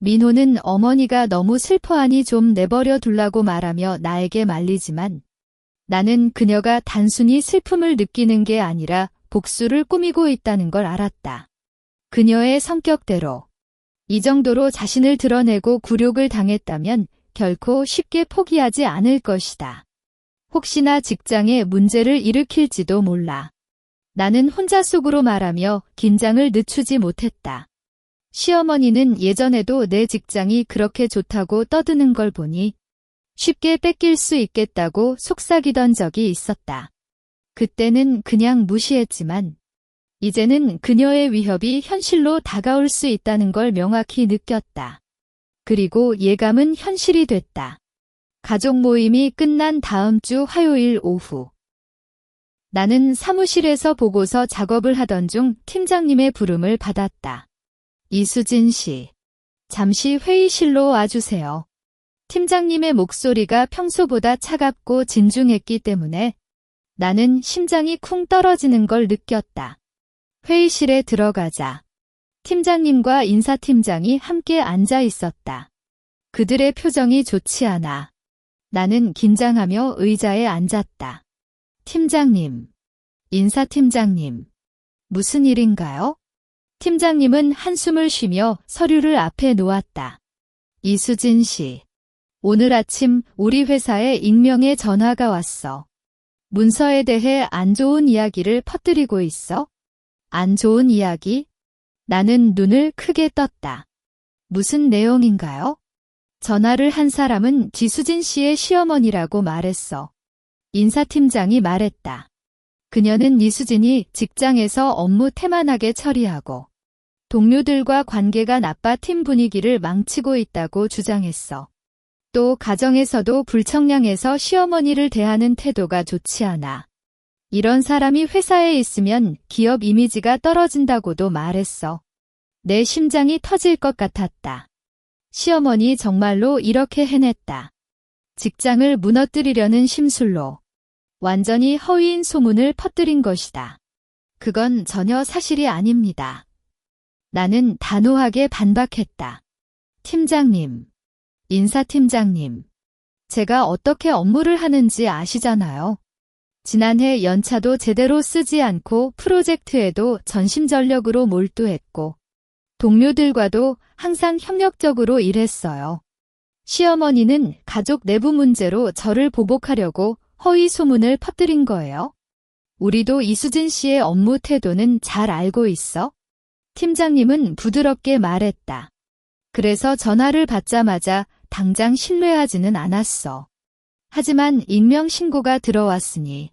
민호는 어머니가 너무 슬퍼하니 좀 내버려 둘라고 말하며 나에게 말리지만 나는 그녀가 단순히 슬픔을 느끼는 게 아니라 복수를 꾸미고 있다는 걸 알았다. 그녀의 성격대로 이 정도로 자신을 드러내고 굴욕을 당했다면 결코 쉽게 포기하지 않을 것이다. 혹시나 직장에 문제를 일으킬지도 몰라. 나는 혼자 속으로 말하며 긴장을 늦추지 못했다. 시어머니는 예전에도 내 직장이 그렇게 좋다고 떠드는 걸 보니 쉽게 뺏길 수 있겠다고 속삭이던 적이 있었다. 그때는 그냥 무시했지만 이제는 그녀의 위협이 현실로 다가올 수 있다는 걸 명확히 느꼈다. 그리고 예감은 현실이 됐다. 가족 모임이 끝난 다음 주 화요일 오후. 나는 사무실에서 보고서 작업을 하던 중 팀장님의 부름을 받았다. 이수진 씨, 잠시 회의실로 와주세요. 팀장님의 목소리가 평소보다 차갑고 진중했기 때문에 나는 심장이 쿵 떨어지는 걸 느꼈다. 회의실에 들어가자 팀장님과 인사팀장이 함께 앉아 있었다. 그들의 표정이 좋지 않아. 나는 긴장하며 의자에 앉았다. 팀장님, 인사팀장님, 무슨 일인가요? 팀장님은 한숨을 쉬며 서류를 앞에 놓았다. 이수진 씨, 오늘 아침 우리 회사에 익명의 전화가 왔어. 문서에 대해 안 좋은 이야기를 퍼뜨리고 있어. 안 좋은 이야기? 나는 눈을 크게 떴다. 무슨 내용인가요? 전화를 한 사람은 지수진 씨의 시어머니라고 말했어. 인사팀장이 말했다. 그녀는 이수진이 직장에서 업무 태만하게 처리하고 동료들과 관계가 나빠 팀 분위기를 망치고 있다고 주장했어. 또 가정에서도 불청량해서 시어머니를 대하는 태도가 좋지 않아. 이런 사람이 회사에 있으면 기업 이미지가 떨어진다고도 말했어. 내 심장이 터질 것 같았다. 시어머니 정말로 이렇게 해냈다. 직장을 무너뜨리려는 심술로 완전히 허위인 소문을 퍼뜨린 것이다. 그건 전혀 사실이 아닙니다. 나는 단호하게 반박했다. 팀장님, 인사팀장님, 제가 어떻게 업무를 하는지 아시잖아요. 지난해 연차도 제대로 쓰지 않고 프로젝트에도 전심전력으로 몰두했고 동료들과도 항상 협력적으로 일했어요. 시어머니는 가족 내부 문제로 저를 보복하려고 허위 소문을 퍼뜨린 거예요. 우리도 이수진 씨의 업무 태도는 잘 알고 있어. 팀장님은 부드럽게 말했다. 그래서 전화를 받자마자 당장 신뢰하지는 않았어. 하지만 익명 신고가 들어왔으니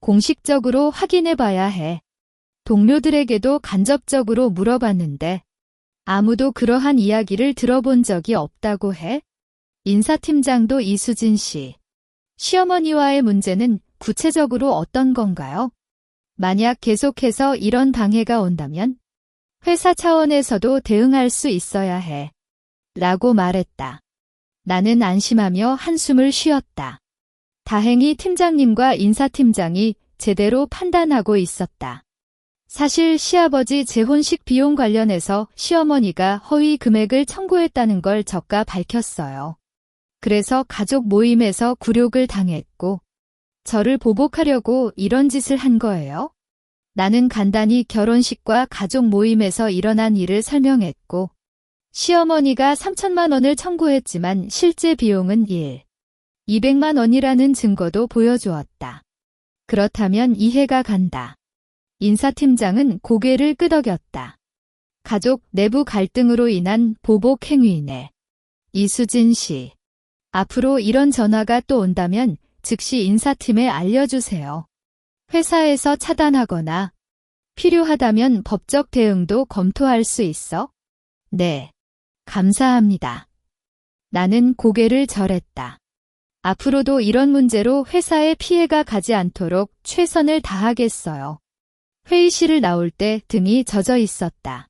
공식적으로 확인해봐야 해. 동료들에게도 간접적으로 물어봤는데 아무도 그러한 이야기를 들어본 적이 없다고 해. 인사팀장도 이수진 씨. 시어머니와의 문제는 구체적으로 어떤 건가요? 만약 계속해서 이런 방해가 온다면 회사 차원에서도 대응할 수 있어야 해. 라고 말했다. 나는 안심하며 한숨을 쉬었다. 다행히 팀장님과 인사팀장이 제대로 판단하고 있었다. 사실 시아버지 재혼식 비용 관련해서 시어머니가 허위 금액을 청구했다는 걸 저가 밝혔어요. 그래서 가족 모임에서 굴욕을 당했고 저를 보복하려고 이런 짓을 한 거예요. 나는 간단히 결혼식과 가족 모임에서 일어난 일을 설명했고 시어머니가 3천만 원을 청구했지만 실제 비용은 200만 원이라는 증거도 보여주었다. 그렇다면 이해가 간다. 인사팀장은 고개를 끄덕였다. 가족 내부 갈등으로 인한 보복 행위네. 이수진 씨, 앞으로 이런 전화가 또 온다면 즉시 인사팀에 알려주세요. 회사에서 차단하거나 필요하다면 법적 대응도 검토할 수 있어? 네, 감사합니다. 나는 고개를 절했다. 앞으로도 이런 문제로 회사에 피해가 가지 않도록 최선을 다하겠어요. 회의실을 나올 때 등이 젖어 있었다.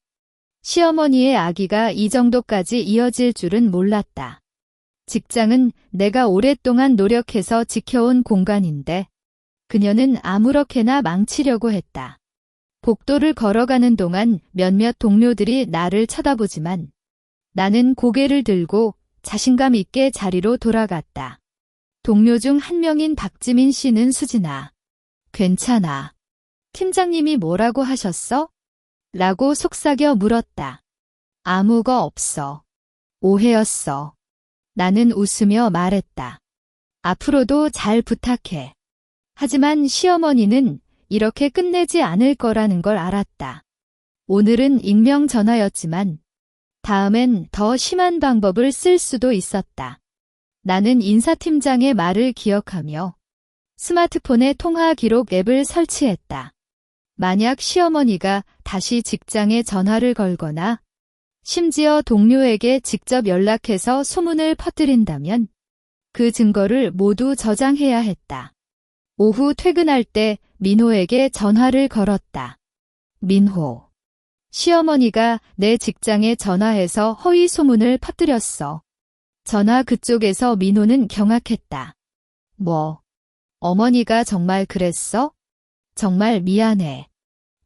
시어머니의 악의가 이 정도까지 이어질 줄은 몰랐다. 직장은 내가 오랫동안 노력해서 지켜온 공간인데 그녀는 아무렇게나 망치려고 했다. 복도를 걸어가는 동안 몇몇 동료들이 나를 쳐다보지만 나는 고개를 들고 자신감 있게 자리로 돌아갔다. 동료 중 한 명인 박지민 씨는 수진아, 괜찮아. 팀장님이 뭐라고 하셨어? 라고 속삭여 물었다. 아무거 없어. 오해였어. 나는 웃으며 말했다. 앞으로도 잘 부탁해. 하지만 시어머니는 이렇게 끝내지 않을 거라는 걸 알았다. 오늘은 익명 전화였지만 다음엔 더 심한 방법을 쓸 수도 있었다. 나는 인사팀장의 말을 기억하며 스마트폰에 통화 기록 앱을 설치했다. 만약 시어머니가 다시 직장에 전화를 걸거나 심지어 동료에게 직접 연락해서 소문을 퍼뜨린다면 그 증거를 모두 저장해야 했다. 오후 퇴근할 때 민호에게 전화를 걸었다. 민호, 시어머니가 내 직장에 전화해서 허위 소문을 퍼뜨렸어. 전화 그쪽에서 민호는 경악했다. 뭐, 어머니가 정말 그랬어? 정말 미안해.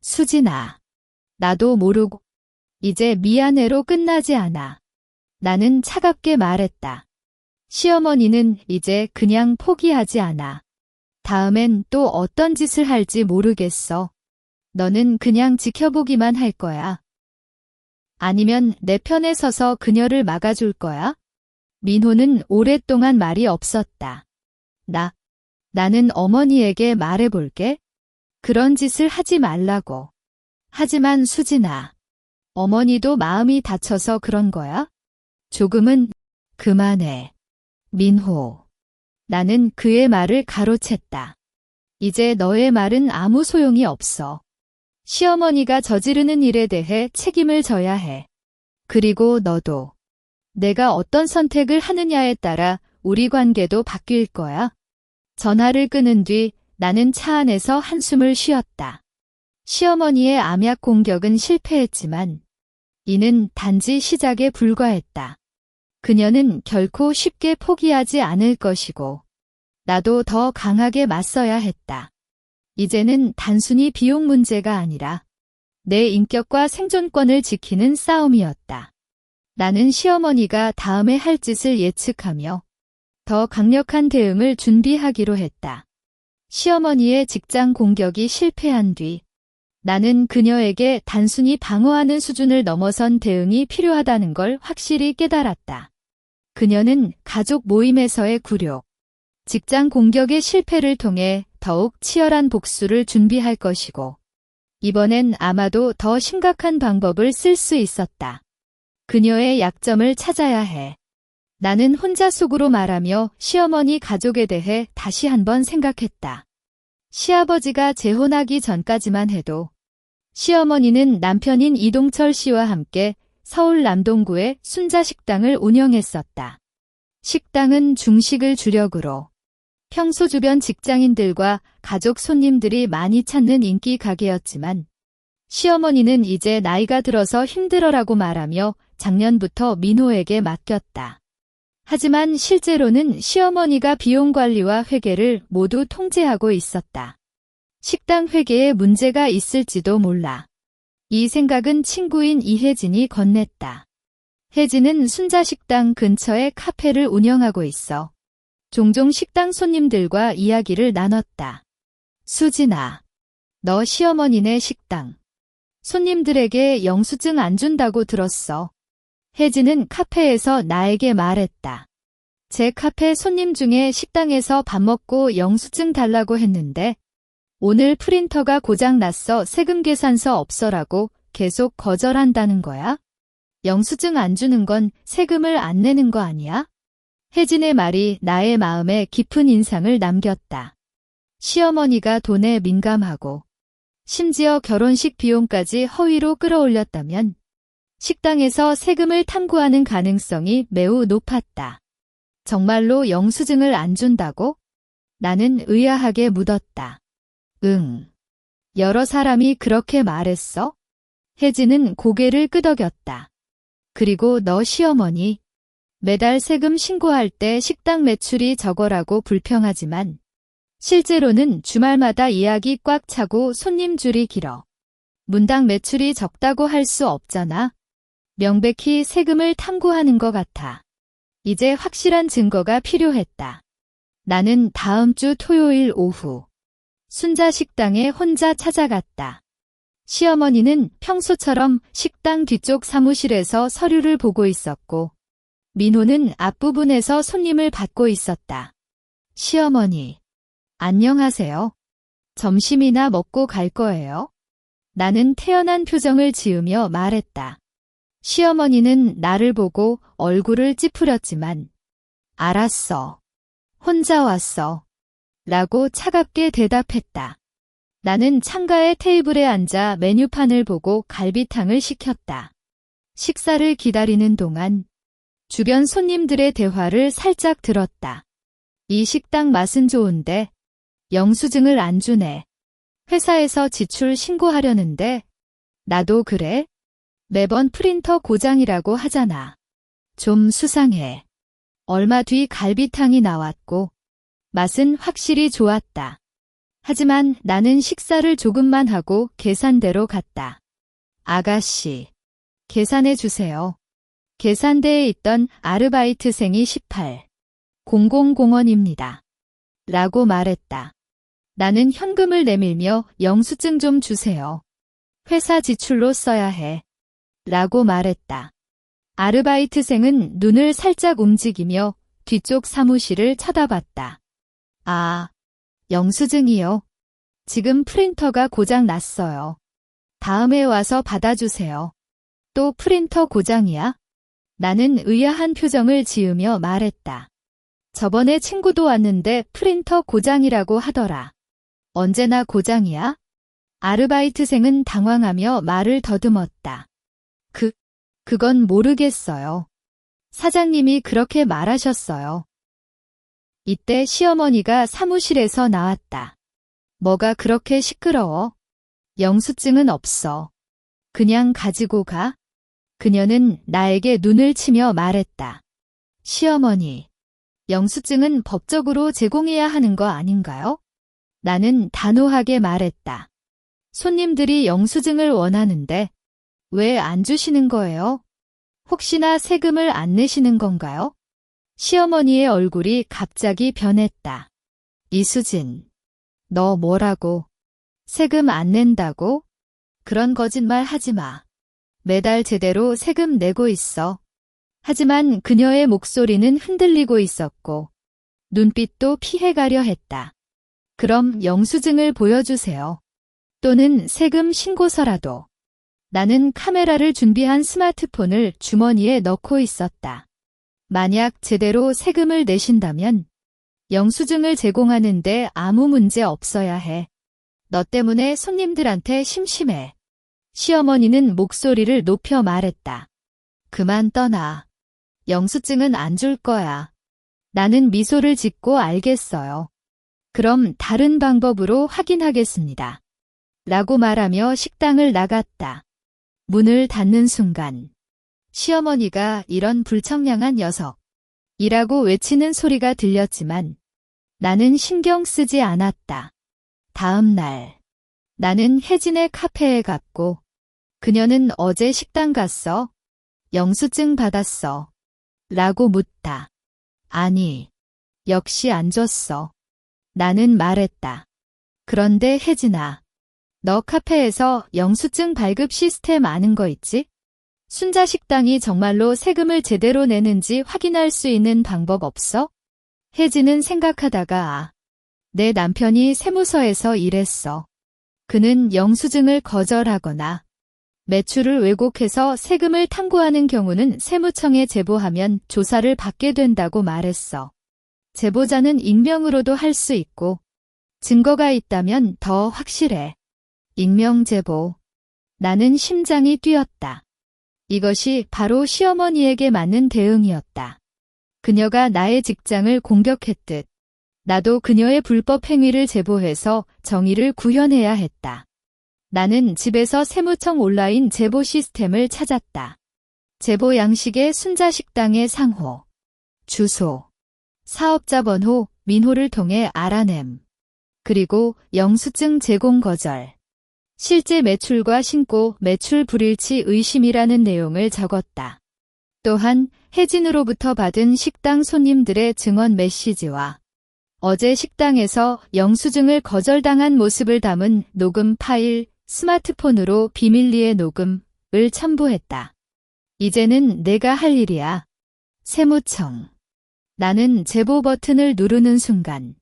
수진아. 나도 모르고. 이제 미안해로 끝나지 않아. 나는 차갑게 말했다. 시어머니는 이제 그냥 포기하지 않아. 다음엔 또 어떤 짓을 할지 모르겠어. 너는 그냥 지켜보기만 할 거야. 아니면 내 편에 서서 그녀를 막아줄 거야? 민호는 오랫동안 말이 없었다. 나는 어머니에게 말해볼게. 그런 짓을 하지 말라고. 하지만 수진아, 어머니도 마음이 다쳐서 그런 거야? 조금은 그만해. 민호. 나는 그의 말을 가로챘다. 이제 너의 말은 아무 소용이 없어. 시어머니가 저지르는 일에 대해 책임을 져야 해. 그리고 너도. 내가 어떤 선택을 하느냐에 따라 우리 관계도 바뀔 거야. 전화를 끊은 뒤 나는 차 안에서 한숨을 쉬었다. 시어머니의 암약 공격은 실패했지만 이는 단지 시작에 불과했다. 그녀는 결코 쉽게 포기하지 않을 것이고 나도 더 강하게 맞서야 했다. 이제는 단순히 비용 문제가 아니라 내 인격과 생존권을 지키는 싸움이었다. 나는 시어머니가 다음에 할 짓을 예측하며 더 강력한 대응을 준비하기로 했다. 시어머니의 직장 공격이 실패한 뒤 나는 그녀에게 단순히 방어하는 수준을 넘어선 대응이 필요하다는 걸 확실히 깨달았다. 그녀는 가족 모임에서의 굴욕, 직장 공격의 실패를 통해 더욱 치열한 복수를 준비할 것이고 이번엔 아마도 더 심각한 방법을 쓸 수 있었다. 그녀의 약점을 찾아야 해. 나는 혼자 속으로 말하며 시어머니 가족에 대해 다시 한번 생각했다. 시아버지가 재혼하기 전까지만 해도 시어머니는 남편인 이동철 씨와 함께 서울 남동구의 순자식당을 운영했었다. 식당은 중식을 주력으로 평소 주변 직장인들과 가족 손님들이 많이 찾는 인기 가게였지만 시어머니는 이제 나이가 들어서 힘들어라고 말하며 작년부터 민호에게 맡겼다. 하지만 실제로는 시어머니가 비용 관리와 회계를 모두 통제하고 있었다. 식당 회계에 문제가 있을지도 몰라. 이 생각은 친구인 이혜진이 건넸다. 혜진은 순자식당 근처에 카페를 운영하고 있어 종종 식당 손님들과 이야기를 나눴다. 수진아, 너 시어머니네 식당 손님들에게 영수증 안 준다고 들었어. 혜진은 카페에서 나에게 말했다. 제 카페 손님 중에 식당에서 밥 먹고 영수증 달라고 했는데 오늘 프린터가 고장났어 세금 계산서 없어라고 계속 거절한다는 거야? 영수증 안 주는 건 세금을 안 내는 거 아니야? 혜진의 말이 나의 마음에 깊은 인상을 남겼다. 시어머니가 돈에 민감하고 심지어 결혼식 비용까지 허위로 끌어올렸다면 식당에서 세금을 탐구하는 가능성이 매우 높았다. 정말로 영수증을 안 준다고? 나는 의아하게 묻었다. 응. 여러 사람이 그렇게 말했어? 혜진은 고개를 끄덕였다. 그리고 너 시어머니 매달 세금 신고할 때 식당 매출이 적어라고 불평하지만 실제로는 주말마다 예약이 꽉 차고 손님 줄이 길어. 문당 매출이 적다고 할 수 없잖아. 명백히 세금을 탐구하는 것 같아. 이제 확실한 증거가 필요했다. 나는 다음 주 토요일 오후 순자식당에 혼자 찾아갔다. 시어머니는 평소처럼 식당 뒤쪽 사무실에서 서류를 보고 있었고 민호는 앞부분에서 손님을 받고 있었다. 시어머니, 안녕하세요. 점심이나 먹고 갈 거예요? 나는 태연한 표정을 지으며 말했다. 시어머니는 나를 보고 얼굴을 찌푸렸지만 알았어. 혼자 왔어. 라고 차갑게 대답했다. 나는 창가의 테이블에 앉아 메뉴판을 보고 갈비탕을 시켰다. 식사를 기다리는 동안 주변 손님들의 대화를 살짝 들었다. 이 식당 맛은 좋은데 영수증을 안 주네. 회사에서 지출 신고하려는데 나도 그래? 매번 프린터 고장이라고 하잖아. 좀 수상해. 얼마 뒤 갈비탕이 나왔고 맛은 확실히 좋았다. 하지만 나는 식사를 조금만 하고 계산대로 갔다. 아가씨, 계산해 주세요. 계산대에 있던 아르바이트생이 18,000원입니다. 라고 말했다. 나는 현금을 내밀며 영수증 좀 주세요. 회사 지출로 써야 해. 라고 말했다. 아르바이트생은 눈을 살짝 움직이며 뒤쪽 사무실을 쳐다봤다. 아, 영수증이요. 지금 프린터가 고장 났어요. 다음에 와서 받아주세요. 또 프린터 고장이야? 나는 의아한 표정을 지으며 말했다. 저번에 친구도 왔는데 프린터 고장이라고 하더라. 언제나 고장이야? 아르바이트생은 당황하며 말을 더듬었다. 그건 모르겠어요. 사장님이 그렇게 말하셨어요. 이때 시어머니가 사무실에서 나왔다. 뭐가 그렇게 시끄러워? 영수증은 없어. 그냥 가지고 가. 그녀는 나에게 눈을 치며 말했다. 시어머니, 영수증은 법적으로 제공해야 하는 거 아닌가요? 나는 단호하게 말했다. 손님들이 영수증을 원하는데 왜 안 주시는 거예요? 혹시나 세금을 안 내시는 건가요? 시어머니의 얼굴이 갑자기 변했다. 이수진, 너 뭐라고? 세금 안 낸다고? 그런 거짓말 하지 마. 매달 제대로 세금 내고 있어. 하지만 그녀의 목소리는 흔들리고 있었고 눈빛도 피해가려 했다. 그럼 영수증을 보여주세요. 또는 세금 신고서라도. 나는 카메라를 준비한 스마트폰을 주머니에 넣고 있었다. 만약 제대로 세금을 내신다면 영수증을 제공하는데 아무 문제 없어야 해. 너 때문에 손님들한테 심심해. 시어머니는 목소리를 높여 말했다. 그만 떠나. 영수증은 안 줄 거야. 나는 미소를 짓고 알겠어요. 그럼 다른 방법으로 확인하겠습니다. 라고 말하며 식당을 나갔다. 문을 닫는 순간 시어머니가 이런 불청량한 녀석이라고 외치는 소리가 들렸지만 나는 신경 쓰지 않았다. 다음 날 나는 혜진의 카페에 갔고 그녀는 어제 식당 갔어? 영수증 받았어? 라고 묻다. 아니, 역시 안 줬어. 나는 말했다. 그런데 혜진아, 너 카페에서 영수증 발급 시스템 아는 거 있지? 순자식당이 정말로 세금을 제대로 내는지 확인할 수 있는 방법 없어? 혜진은 생각하다가 내 남편이 세무서에서 일했어. 그는 영수증을 거절하거나 매출을 왜곡해서 세금을 탕구하는 경우는 세무청에 제보하면 조사를 받게 된다고 말했어. 제보자는 익명으로도 할 수 있고 증거가 있다면 더 확실해. 익명 제보. 나는 심장이 뛰었다. 이것이 바로 시어머니에게 맞는 대응이었다. 그녀가 나의 직장을 공격했듯 나도 그녀의 불법 행위를 제보해서 정의를 구현해야 했다. 나는 집에서 세무청 온라인 제보 시스템을 찾았다. 제보 양식에 순자식당의 상호, 주소, 사업자 번호, 민호를 통해 알아냄. 그리고 영수증 제공 거절. 실제 매출과 신고 매출 불일치 의심이라는 내용을 적었다. 또한 혜진으로부터 받은 식당 손님들의 증언 메시지와 어제 식당에서 영수증을 거절당한 모습을 담은 녹음 파일, 스마트폰으로 비밀리에 녹음을 첨부했다. 이제는 내가 할 일이야. 세무청. 나는 제보 버튼을 누르는 순간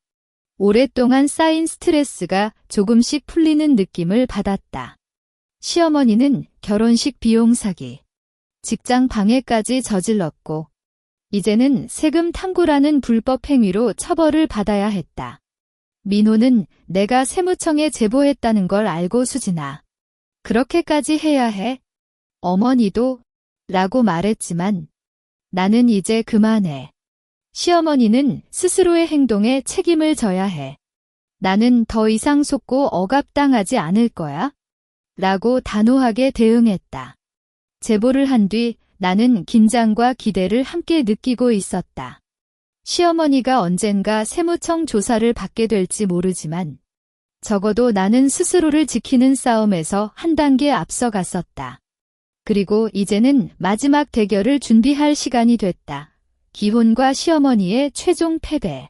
오랫동안 쌓인 스트레스가 조금씩 풀리는 느낌을 받았다. 시어머니는 결혼식 비용 사기, 직장 방해까지 저질렀고 이제는 세금 탕구라는 불법 행위로 처벌을 받아야 했다. 민호는 내가 세무청에 제보했다는 걸 알고 수진아. 그렇게까지 해야 해? 어머니도? 라고 말했지만 나는 이제 그만해. 시어머니는 스스로의 행동에 책임을 져야 해. 나는 더 이상 속고 억압당하지 않을 거야. 라고 단호하게 대응했다. 제보를 한 뒤 나는 긴장과 기대를 함께 느끼고 있었다. 시어머니가 언젠가 세무청 조사를 받게 될지 모르지만 적어도 나는 스스로를 지키는 싸움에서 한 단계 앞서갔었다. 그리고 이제는 마지막 대결을 준비할 시간이 됐다. 기혼과 시어머니의 최종 패배.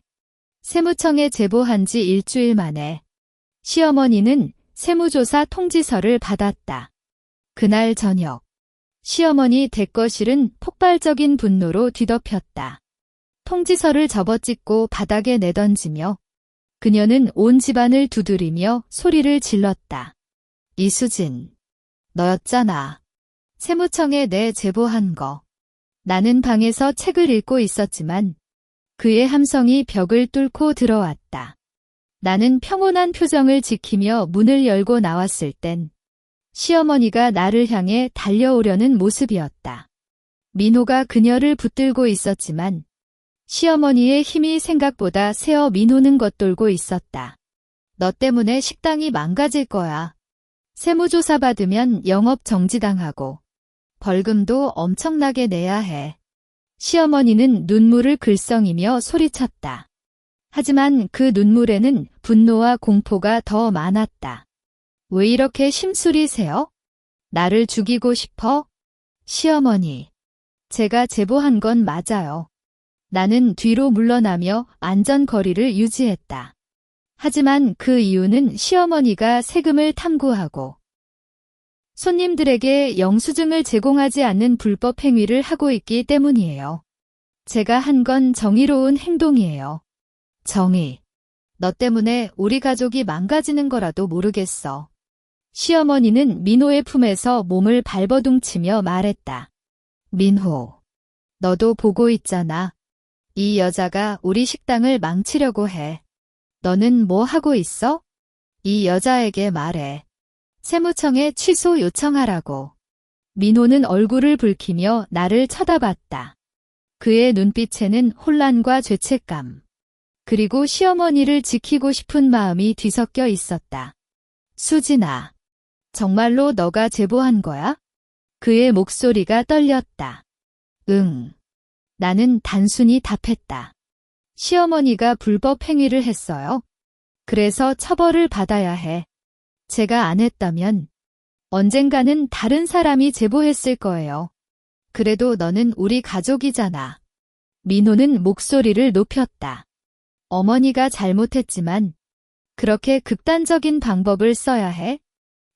세무청에 제보한 지 일주일 만에 시어머니는 세무조사 통지서를 받았다. 그날 저녁, 시어머니 대거실은 폭발적인 분노로 뒤덮였다. 통지서를 접어찢고 바닥에 내던지며 그녀는 온 집안을 두드리며 소리를 질렀다. 이수진, 너였잖아. 세무청에 내 제보한 거. 나는 방에서 책을 읽고 있었지만 그의 함성이 벽을 뚫고 들어왔다. 나는 평온한 표정을 지키며 문을 열고 나왔을 땐 시어머니가 나를 향해 달려오려는 모습이었다. 민호가 그녀를 붙들고 있었지만 시어머니의 힘이 생각보다 세어 민호는 겉돌고 있었다. 너 때문에 식당이 망가질 거야. 세무조사 받으면 영업 정지당하고 벌금도 엄청나게 내야 해. 시어머니는 눈물을 글썽이며 소리쳤다. 하지만 그 눈물에는 분노와 공포가 더 많았다. 왜 이렇게 심술이 새어? 나를 죽이고 싶어? 시어머니, 제가 제보한 건 맞아요. 나는 뒤로 물러나며 안전거리를 유지했다. 하지만 그 이유는 시어머니가 세금을 탐구하고 손님들에게 영수증을 제공하지 않는 불법 행위를 하고 있기 때문이에요. 제가 한 건 정의로운 행동이에요. 정의. 너 때문에 우리 가족이 망가지는 거라도 모르겠어. 시어머니는 민호의 품에서 몸을 발버둥치며 말했다. 민호, 너도 보고 있잖아. 이 여자가 우리 식당을 망치려고 해. 너는 뭐 하고 있어? 이 여자에게 말해. 세무청에 취소 요청하라고. 민호는 얼굴을 붉히며 나를 쳐다봤다. 그의 눈빛에는 혼란과 죄책감, 그리고 시어머니를 지키고 싶은 마음이 뒤섞여 있었다. 수진아, 정말로 너가 제보한 거야? 그의 목소리가 떨렸다. 응. 나는 단순히 답했다. 시어머니가 불법 행위를 했어요. 그래서 처벌을 받아야 해. 제가 안 했다면 언젠가는 다른 사람이 제보했을 거예요. 그래도 너는 우리 가족이잖아. 민호는 목소리를 높였다. 어머니가 잘못했지만 그렇게 극단적인 방법을 써야 해?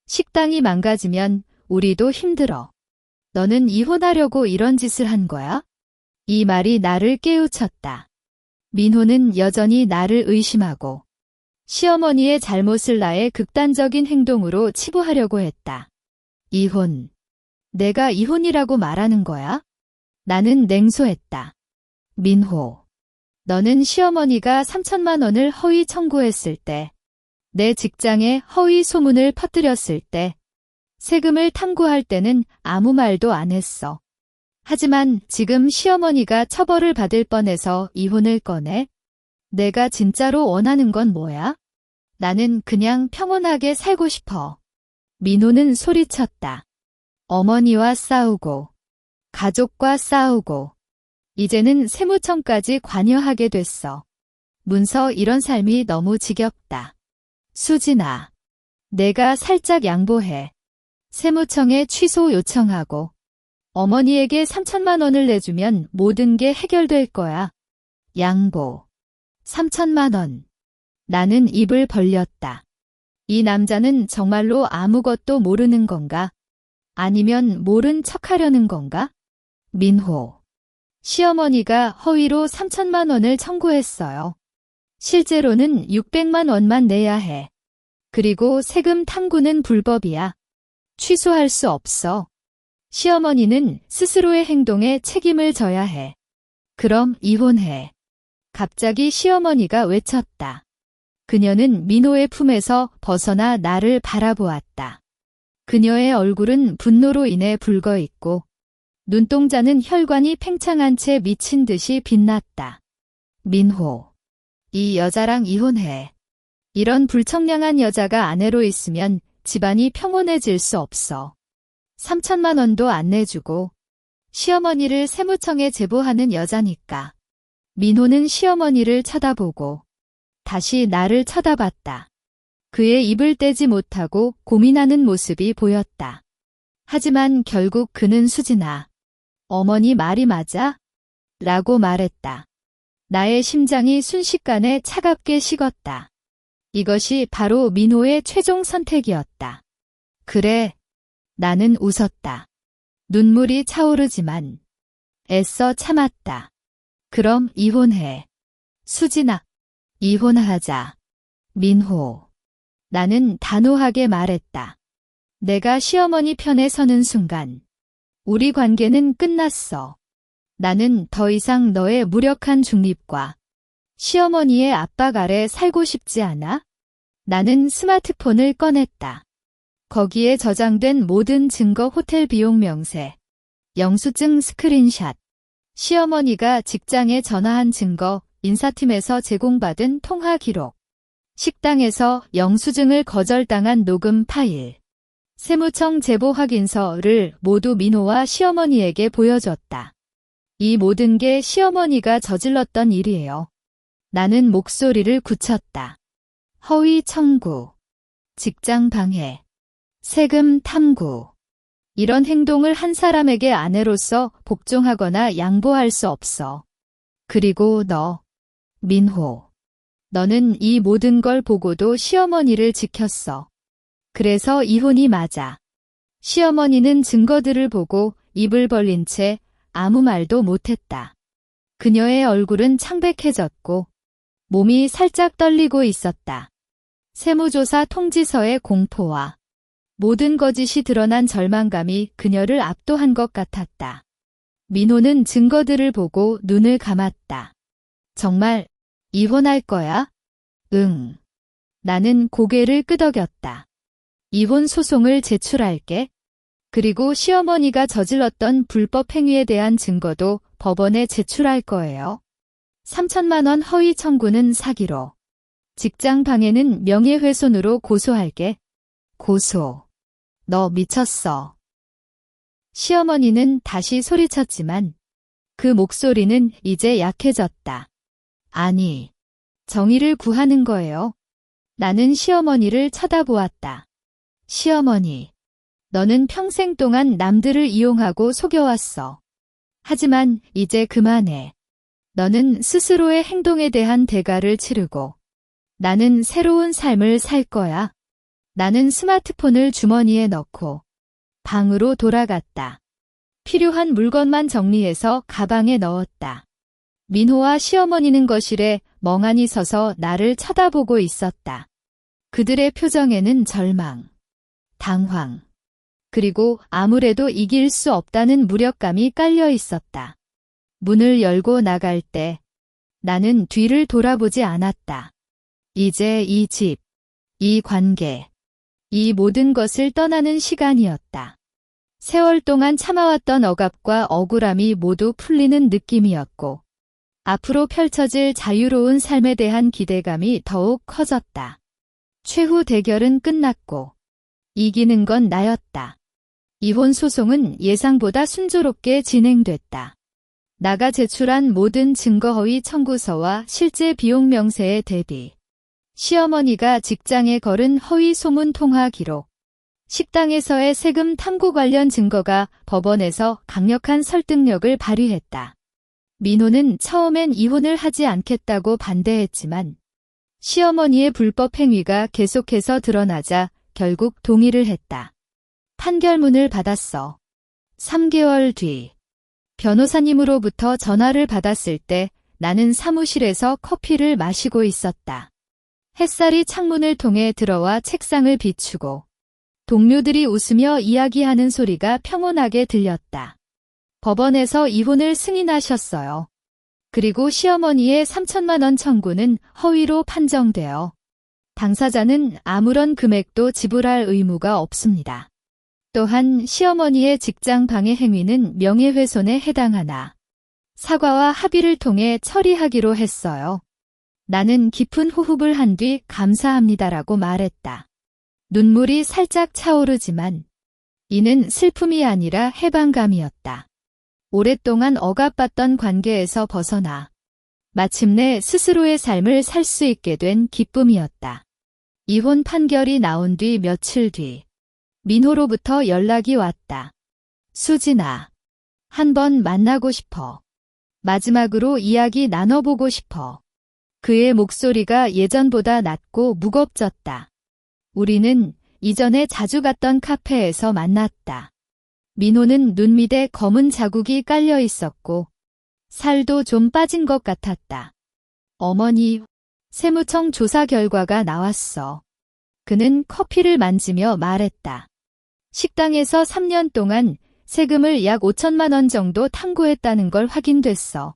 식당이 망가지면 우리도 힘들어. 너는 이혼하려고 이런 짓을 한 거야? 이 말이 나를 깨우쳤다. 민호는 여전히 나를 의심하고 시어머니의 잘못을 나의 극단적인 행동으로 치부하려고 했다. 이혼. 내가 이혼이라고 말하는 거야? 나는 냉소했다. 민호. 너는 시어머니가 3천만 원을 허위 청구했을 때, 내 직장에 허위 소문을 퍼뜨렸을 때, 세금을 탐구할 때는 아무 말도 안 했어. 하지만 지금 시어머니가 처벌을 받을 뻔해서 이혼을 꺼내? 내가 진짜로 원하는 건 뭐야? 나는 그냥 평온하게 살고 싶어. 민호는 소리쳤다. 어머니와 싸우고, 가족과 싸우고, 이제는 세무청까지 관여하게 됐어. 문서 이런 삶이 너무 지겹다. 수진아, 내가 살짝 양보해. 세무청에 취소 요청하고, 어머니에게 3천만 원을 내주면 모든 게 해결될 거야. 양보. 3천만 원. 나는 입을 벌렸다. 이 남자는 정말로 아무것도 모르는 건가? 아니면 모른 척하려는 건가? 민호. 시어머니가 허위로 3천만 원을 청구했어요. 실제로는 600만 원만 내야 해. 그리고 세금 탐구는 불법이야. 취소할 수 없어. 시어머니는 스스로의 행동에 책임을 져야 해. 그럼 이혼해. 갑자기 시어머니가 외쳤다. 그녀는 민호의 품에서 벗어나 나를 바라보았다. 그녀의 얼굴은 분노로 인해 붉어있고 눈동자는 혈관이 팽창한 채 미친 듯이 빛났다. 민호, 이 여자랑 이혼해. 이런 불청량한 여자가 아내로 있으면 집안이 평온해질 수 없어. 3천만 원도 안 내주고 시어머니를 세무청에 제보하는 여자니까. 민호는 시어머니를 쳐다보고 다시 나를 쳐다봤다. 그의 입을 떼지 못하고 고민하는 모습이 보였다. 하지만 결국 그는 수진아, 어머니 말이 맞아? 라고 말했다. 나의 심장이 순식간에 차갑게 식었다. 이것이 바로 민호의 최종 선택이었다. 그래, 나는 웃었다. 눈물이 차오르지만 애써 참았다. 그럼 이혼해. 수진아, 이혼하자. 민호. 나는 단호하게 말했다. 내가 시어머니 편에 서는 순간 우리 관계는 끝났어. 나는 더 이상 너의 무력한 중립과 시어머니의 압박 아래 살고 싶지 않아? 나는 스마트폰을 꺼냈다. 거기에 저장된 모든 증거 호텔 비용 명세, 영수증 스크린샷, 시어머니가 직장에 전화한 증거, 인사팀에서 제공받은 통화 기록, 식당에서 영수증을 거절당한 녹음 파일, 세무청 제보 확인서를 모두 민호와 시어머니에게 보여줬다. 이 모든 게 시어머니가 저질렀던 일이에요. 나는 목소리를 굳혔다. 허위 청구, 직장 방해, 세금 탐구. 이런 행동을 한 사람에게 아내로서 복종하거나 양보할 수 없어. 그리고 너, 민호. 너는 이 모든 걸 보고도 시어머니를 지켰어. 그래서 이혼이 맞아. 시어머니는 증거들을 보고 입을 벌린 채 아무 말도 못했다. 그녀의 얼굴은 창백해졌고 몸이 살짝 떨리고 있었다. 세무조사 통지서의 공포와 모든 거짓이 드러난 절망감이 그녀를 압도한 것 같았다. 민호는 증거들을 보고 눈을 감았다. 정말 이혼할 거야? 응. 나는 고개를 끄덕였다. 이혼 소송을 제출할게. 그리고 시어머니가 저질렀던 불법 행위에 대한 증거도 법원에 제출할 거예요. 3천만 원 허위 청구는 사기로. 직장 방해는 명예훼손으로 고소할게. 고소. 너 미쳤어. 시어머니는 다시 소리쳤지만 그 목소리는 이제 약해졌다. 아니, 정의를 구하는 거예요. 나는 시어머니를 쳐다보았다. 시어머니, 너는 평생 동안 남들을 이용하고 속여왔어. 하지만 이제 그만해. 너는 스스로의 행동에 대한 대가를 치르고 나는 새로운 삶을 살 거야. 나는 스마트폰을 주머니에 넣고 방으로 돌아갔다. 필요한 물건만 정리해서 가방에 넣었다. 민호와 시어머니는 거실에 멍하니 서서 나를 쳐다보고 있었다. 그들의 표정에는 절망, 당황, 그리고 아무래도 이길 수 없다는 무력감이 깔려 있었다. 문을 열고 나갈 때 나는 뒤를 돌아보지 않았다. 이제 이 집, 이 관계, 이 모든 것을 떠나는 시간이었다. 세월 동안 참아왔던 억압과 억울함이 모두 풀리는 느낌이었고 앞으로 펼쳐질 자유로운 삶에 대한 기대감이 더욱 커졌다. 최후 대결은 끝났고 이기는 건 나였다. 이혼 소송은 예상보다 순조롭게 진행됐다. 나가 제출한 모든 증거 허위 청구서와 실제 비용 명세에 대비 시어머니가 직장에 걸은 허위 소문 통화 기록, 식당에서의 세금 탐구 관련 증거가 법원에서 강력한 설득력을 발휘했다. 민호는 처음엔 이혼을 하지 않겠다고 반대했지만 시어머니의 불법 행위가 계속해서 드러나자 결국 동의를 했다. 판결문을 받았어. 3개월 뒤 변호사님으로부터 전화를 받았을 때 나는 사무실에서 커피를 마시고 있었다. 햇살이 창문을 통해 들어와 책상을 비추고 동료들이 웃으며 이야기하는 소리가 평온하게 들렸다. 법원에서 이혼을 승인하셨어요. 그리고 시어머니의 3천만 원 청구는 허위로 판정되어 당사자는 아무런 금액도 지불할 의무가 없습니다. 또한 시어머니의 직장 방해 행위는 명예훼손에 해당하나 사과와 합의를 통해 처리하기로 했어요. 나는 깊은 호흡을 한 뒤 감사합니다라고 말했다. 눈물이 살짝 차오르지만 이는 슬픔이 아니라 해방감이었다. 오랫동안 억압받던 관계에서 벗어나 마침내 스스로의 삶을 살 수 있게 된 기쁨이었다. 이혼 판결이 나온 뒤 며칠 뒤 민호로부터 연락이 왔다. 수진아, 한번 만나고 싶어. 마지막으로 이야기 나눠보고 싶어. 그의 목소리가 예전보다 낮고 무겁졌다. 우리는 이전에 자주 갔던 카페에서 만났다. 민호는 눈 밑에 검은 자국이 깔려 있었고 살도 좀 빠진 것 같았다. 어머니, 세무청 조사 결과가 나왔어. 그는 커피를 만지며 말했다. 식당에서 3년 동안 세금을 약 5천만 원 정도 탐구했다는 걸 확인됐어.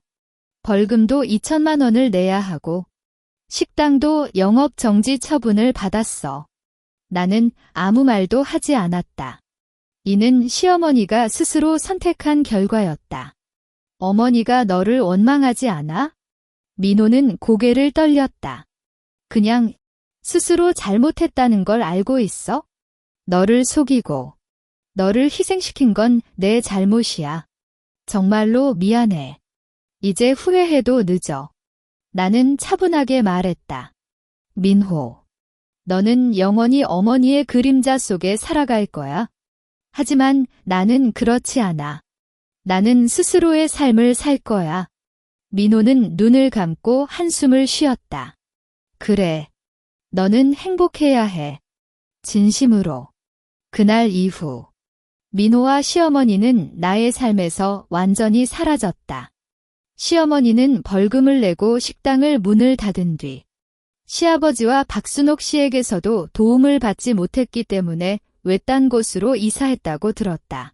벌금도 2천만 원을 내야 하고 식당도 영업 정지 처분을 받았어. 나는 아무 말도 하지 않았다. 이는 시어머니가 스스로 선택한 결과였다. 어머니가 너를 원망하지 않아? 민호는 고개를 떨렸다. 그냥 스스로 잘못했다는 걸 알고 있어? 너를 속이고 너를 희생시킨 건 내 잘못이야. 정말로 미안해. 이제 후회해도 늦어. 나는 차분하게 말했다. 민호, 너는 영원히 어머니의 그림자 속에 살아갈 거야. 하지만 나는 그렇지 않아. 나는 스스로의 삶을 살 거야. 민호는 눈을 감고 한숨을 쉬었다. 그래. 너는 행복해야 해. 진심으로. 그날 이후 민호와 시어머니는 나의 삶에서 완전히 사라졌다. 시어머니는 벌금을 내고 식당을 문을 닫은 뒤 시아버지와 박순옥 씨에게서도 도움을 받지 못했기 때문에 외딴 곳으로 이사했다고 들었다.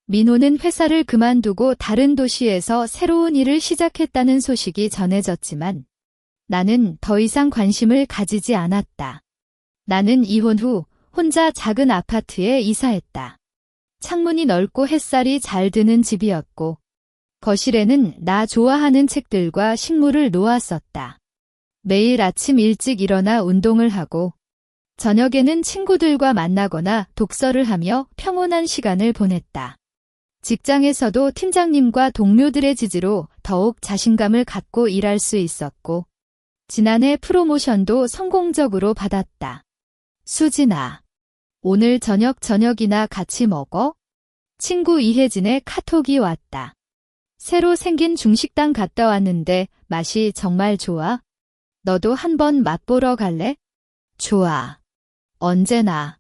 민호는 회사를 그만두고 다른 도시에서 새로운 일을 시작했다는 소식이 전해졌지만 나는 더 이상 관심을 가지지 않았다. 나는 이혼 후 혼자 작은 아파트에 이사했다. 창문이 넓고 햇살이 잘 드는 집이었고 거실에는 나 좋아하는 책들과 식물을 놓았었다. 매일 아침 일찍 일어나 운동을 하고 저녁에는 친구들과 만나거나 독서를 하며 평온한 시간을 보냈다. 직장에서도 팀장님과 동료들의 지지로 더욱 자신감을 갖고 일할 수 있었고 지난해 프로모션도 성공적으로 받았다. 수진아, 오늘 저녁이나 같이 먹어? 친구 이혜진의 카톡이 왔다. 새로 생긴 중식당 갔다 왔는데 맛이 정말 좋아? 너도 한번 맛보러 갈래? 좋아. 언제나.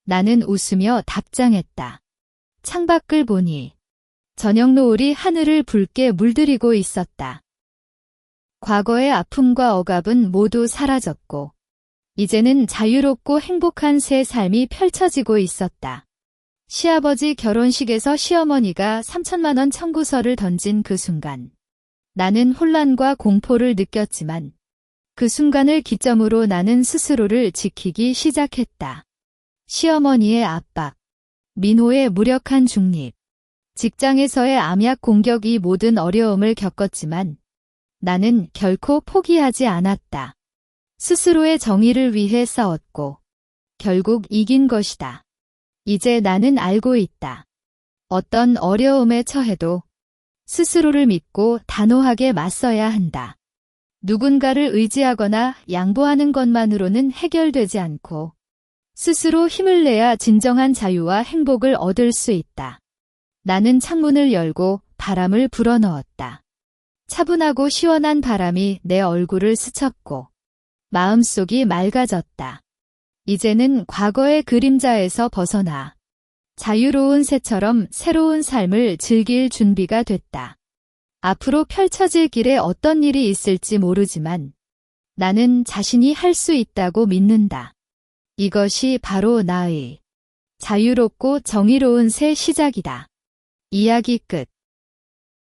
나는 웃으며 답장했다. 창밖을 보니 저녁 노을이 하늘을 붉게 물들이고 있었다. 과거의 아픔과 억압은 모두 사라졌고 이제는 자유롭고 행복한 새 삶이 펼쳐지고 있었다. 시아버지 결혼식에서 시어머니가 3천만 원 청구서를 던진 그 순간 나는 혼란과 공포를 느꼈지만 그 순간을 기점으로 나는 스스로를 지키기 시작했다. 시어머니의 압박, 민호의 무력한 중립, 직장에서의 암약 공격이 모든 어려움을 겪었지만 나는 결코 포기하지 않았다. 스스로의 정의를 위해 싸웠고 결국 이긴 것이다. 이제 나는 알고 있다. 어떤 어려움에 처해도 스스로를 믿고 단호하게 맞서야 한다. 누군가를 의지하거나 양보하는 것만으로는 해결되지 않고 스스로 힘을 내야 진정한 자유와 행복을 얻을 수 있다. 나는 창문을 열고 바람을 불어넣었다. 차분하고 시원한 바람이 내 얼굴을 스쳤고 마음속이 맑아졌다. 이제는 과거의 그림자에서 벗어나 자유로운 새처럼 새로운 삶을 즐길 준비가 됐다. 앞으로 펼쳐질 길에 어떤 일이 있을지 모르지만 나는 자신이 할 수 있다고 믿는다. 이것이 바로 나의 자유롭고 정의로운 새 시작이다. 이야기 끝.